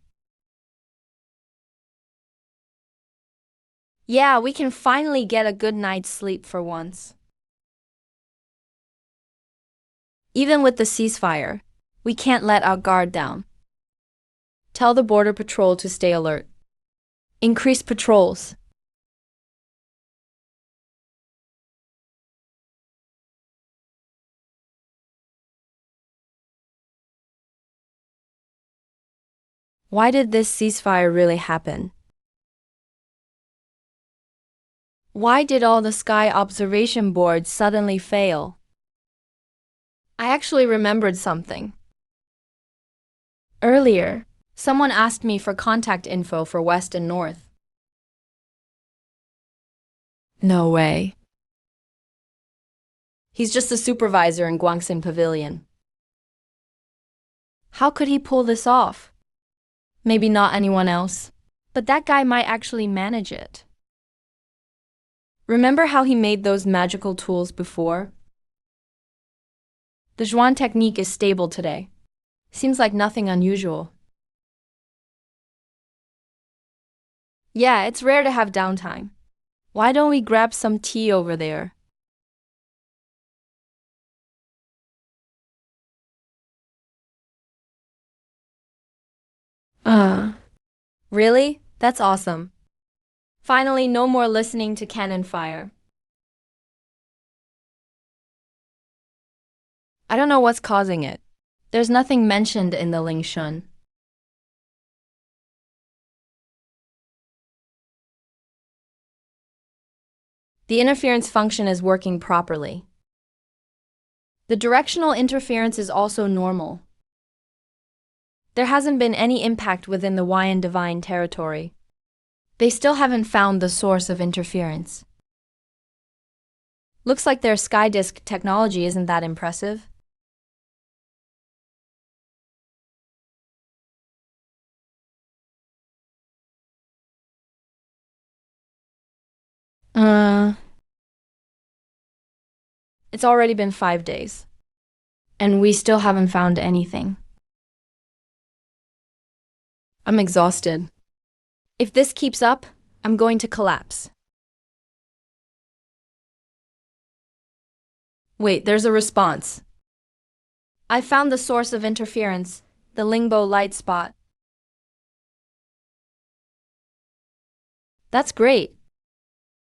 Speaker 1: Yeah, we can finally get a good night's sleep for once. Even with the ceasefire, we can't let our guard down. Tell the Border Patrol to stay alert. Increase patrols. Why did this ceasefire really happen? Why did all the sky observation boards suddenly fail? I actually remembered something. Earlier, someone asked me for contact info for West and North. No way. He's just a supervisor in Guangxin Pavilion. How could he pull this off? Maybe not anyone else, but that guy might actually manage it. Remember how he made those magical tools before? The Zhuan technique is stable today. Seems like nothing unusual. Yeah, it's rare to have downtime. Why don't we grab some tea over there? Really? That's awesome. Finally, no more listening to cannon fire. I don't know what's causing it. There's nothing mentioned in the Ling Shun. The interference function is working properly. The directional interference is also normal. There hasn't been any impact within the Huayan Divine Territory. They still haven't found the source of interference. Looks like their sky disk technology isn't that impressive. It's already been 5 days, and we still haven't found anything. I'm exhausted. If this keeps up, I'm going to collapse. Wait, there's a response. I found the source of interference, the Lingbo light spot. That's great.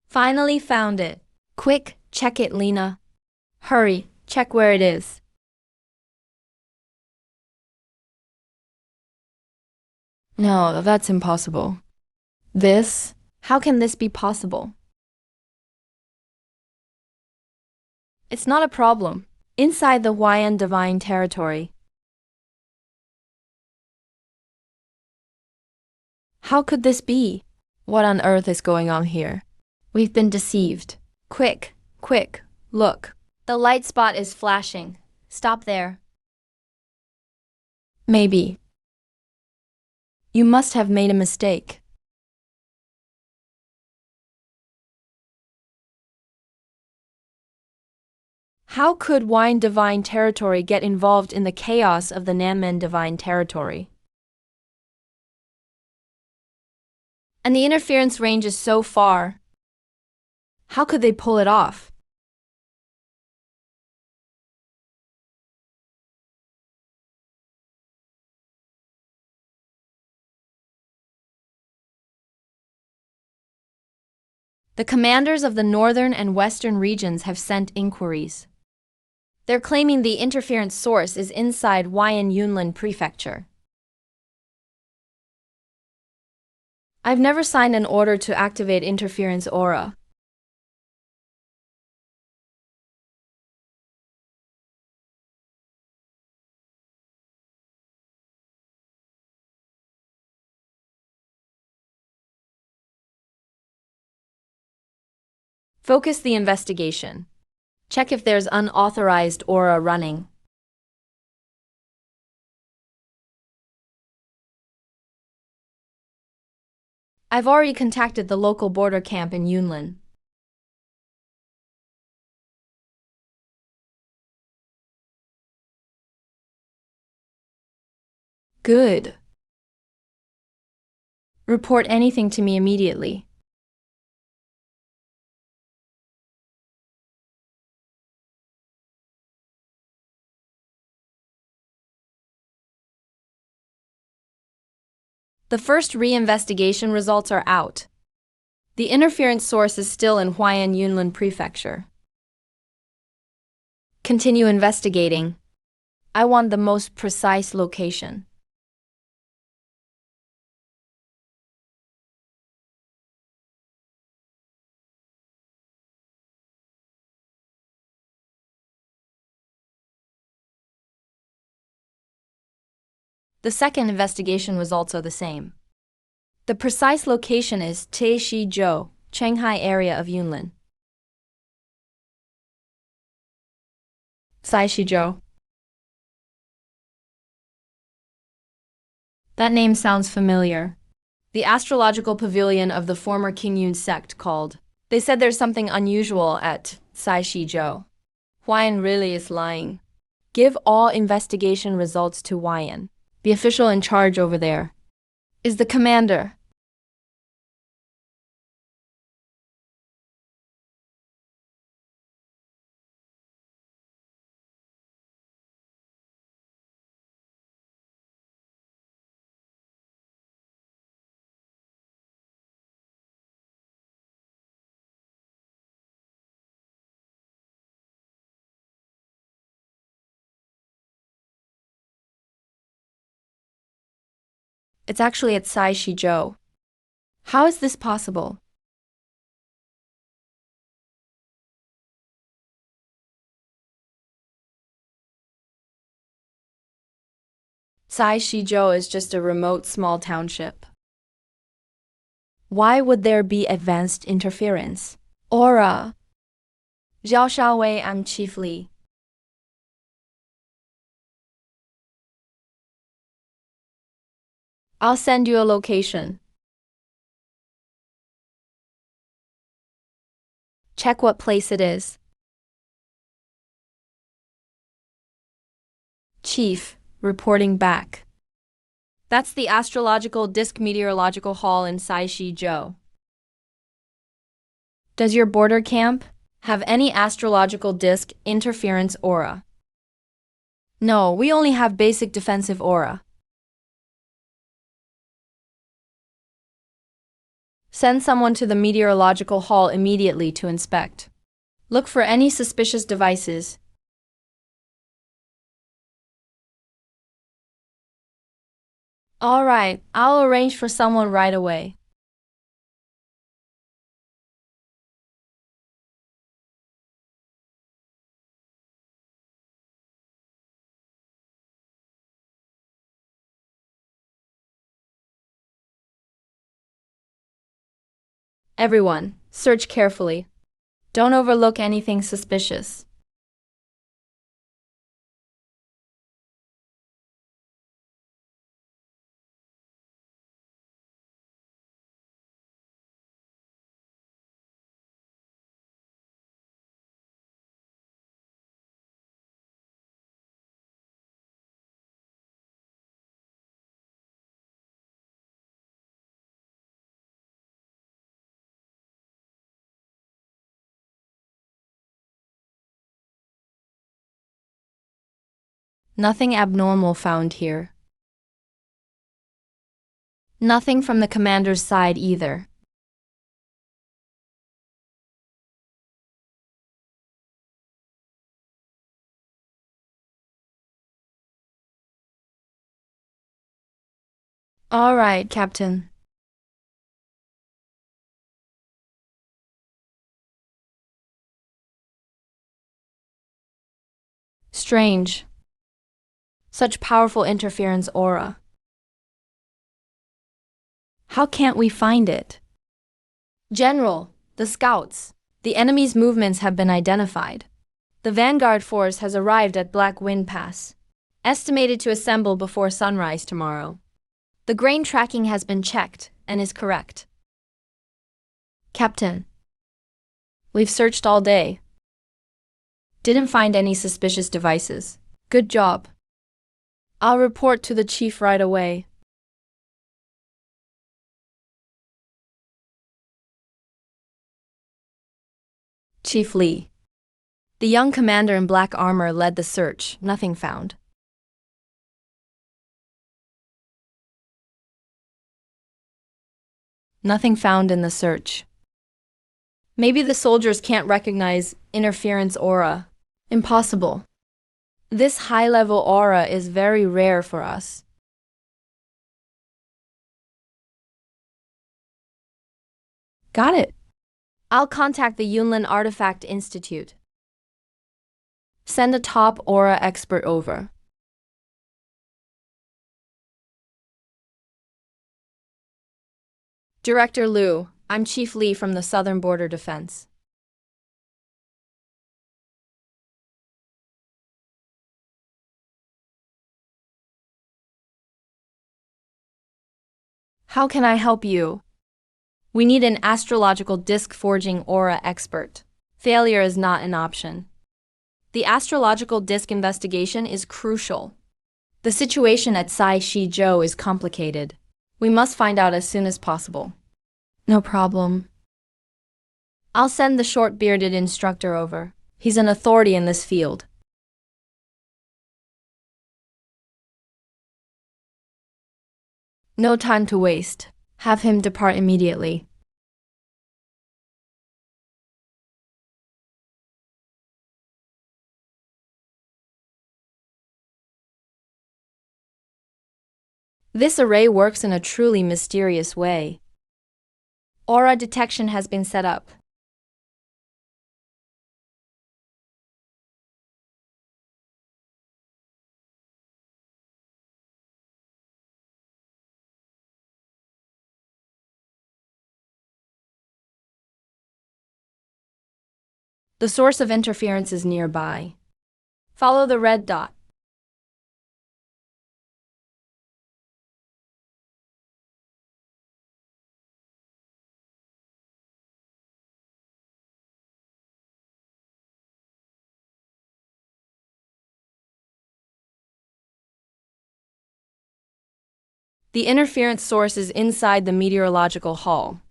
Speaker 1: Finally found it. Quick, check it, Lena. Hurry, check where it is. No, that's impossible. This? How can this be possible? It's not a problem. Inside the Huayan Divine Territory. How could this be? What on earth is going on here? We've been deceived. Quick, quick, look. The light spot is flashing. Stop there. Maybe. You must have made a mistake. How could Huayan Divine Territory get involved in the chaos of the Nanmen Divine Territory? And the interference range is so far. How could they pull it off? The commanders of the northern and western regions have sent inquiries. They're claiming the interference source is inside Huayan Yunlin Prefecture. I've never signed an order to activate interference aura. Focus the investigation. Check if there's unauthorized aura running. I've already contacted the local border camp in Yunlin. Good. Report anything to me immediately. The first re-investigation results are out. The interference source is still in Huaiyan Yunlin Prefecture. Continue investigating. I want the most precise location. The second investigation results are the same. The precise location is Taixizhou, Shanghai area of Yunlin. Taixizhou. That name sounds familiar. The astrological pavilion of the former Qingyun sect called. They said there's something unusual at Taixizhou. Huaiyan really is lying. Give all investigation results to Huaiyan. The official in charge over there is the commander. It's actually at Taixizhou. How is this possible? Taixizhou is just a remote small township. Why would there be advanced interference? Aura. Zhao Shaowei, I'm Chief Li. I'll send you a location. Check what place it is. Chief, reporting back. That's the Astrological Disk Meteorological Hall in Taixizhou. Does your border camp have any astrological disk interference aura? No, we only have basic defensive aura. Send someone to the meteorological hall immediately to inspect. Look for any suspicious devices. All right, I'll arrange for someone right away. Everyone, search carefully. Don't overlook anything suspicious. Nothing abnormal found here. Nothing from the commander's side either. All right, Captain. Strange. Such powerful interference aura. How can't we find it? General, the scouts. The enemy's movements have been identified. The vanguard force has arrived at Black Wind Pass, estimated to assemble before sunrise tomorrow. The grain tracking has been checked and is correct. Captain, we've searched all day. Didn't find any suspicious devices. Good job. I'll report to the chief right away. Chief Lee. The young commander in black armor led the search. Nothing found. Nothing found in the search. Maybe the soldiers can't recognize interference aura. Impossible. This high-level aura is very rare for us. Got it. I'll contact the Yunlin Artifact Institute. Send a top aura expert over. Director Liu, I'm Chief Lee from the Southern Border Defense. How can I help you? We need an astrological disc forging aura expert. Failure is not an option. The astrological disc investigation is crucial. The situation at Sai Shizhou is complicated. We must find out as soon as possible. No problem. I'll send the short-bearded instructor over. He's an authority in this field. No time to waste. Have him depart immediately. This array works in a truly mysterious way. Aura detection has been set up. The source of interference is nearby. Follow the red dot. The interference source is inside the meteorological hall.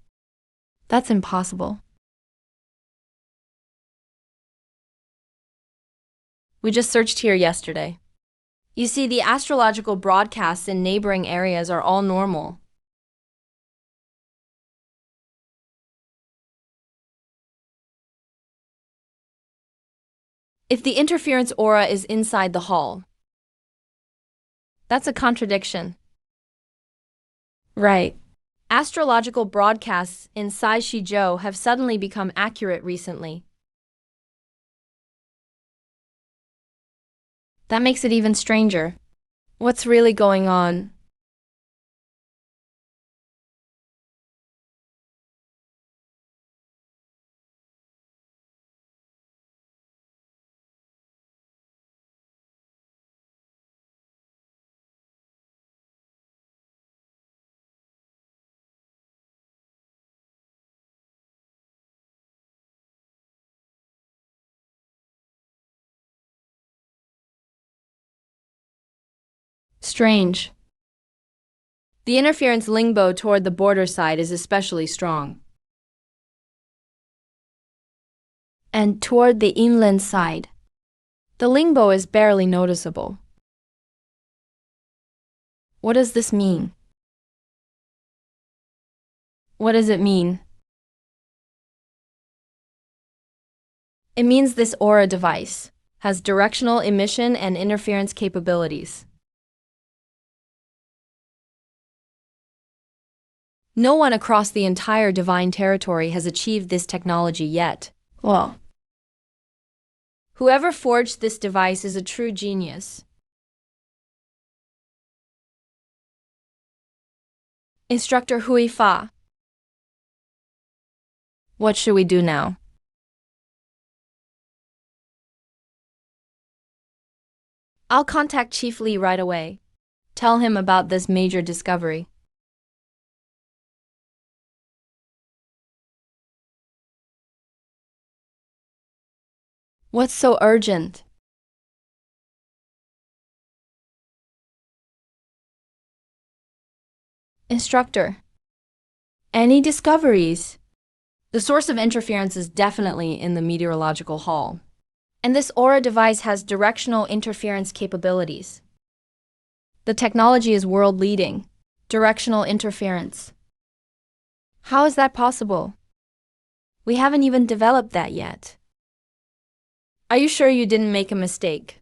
Speaker 1: That's impossible. We just searched here yesterday. You see, the astrological broadcasts in neighboring areas are all normal. If the interference aura is inside the hall, that's a contradiction. Right. Astrological broadcasts in Sai Shizhou have suddenly become accurate recently. That makes it even stranger. What's really going on? Strange. The interference Lingbo toward the border side is especially strong. And toward the inland side, the Lingbo is barely noticeable. What does this mean? What does it mean? It means this aura device has directional emission and interference capabilities. No one across the entire divine territory has achieved this technology yet. Well, whoever forged this device is a true genius. Instructor Hui Fa. What should we do now? I'll contact Chief Lee right away. Tell him about this major discovery. What's so urgent? Instructor. Any discoveries? The source of interference is definitely in the meteorological hall. And this Aura device has directional interference capabilities. The technology is world-leading. Directional interference. How is that possible? We haven't even developed that yet. Are you sure you didn't make a mistake?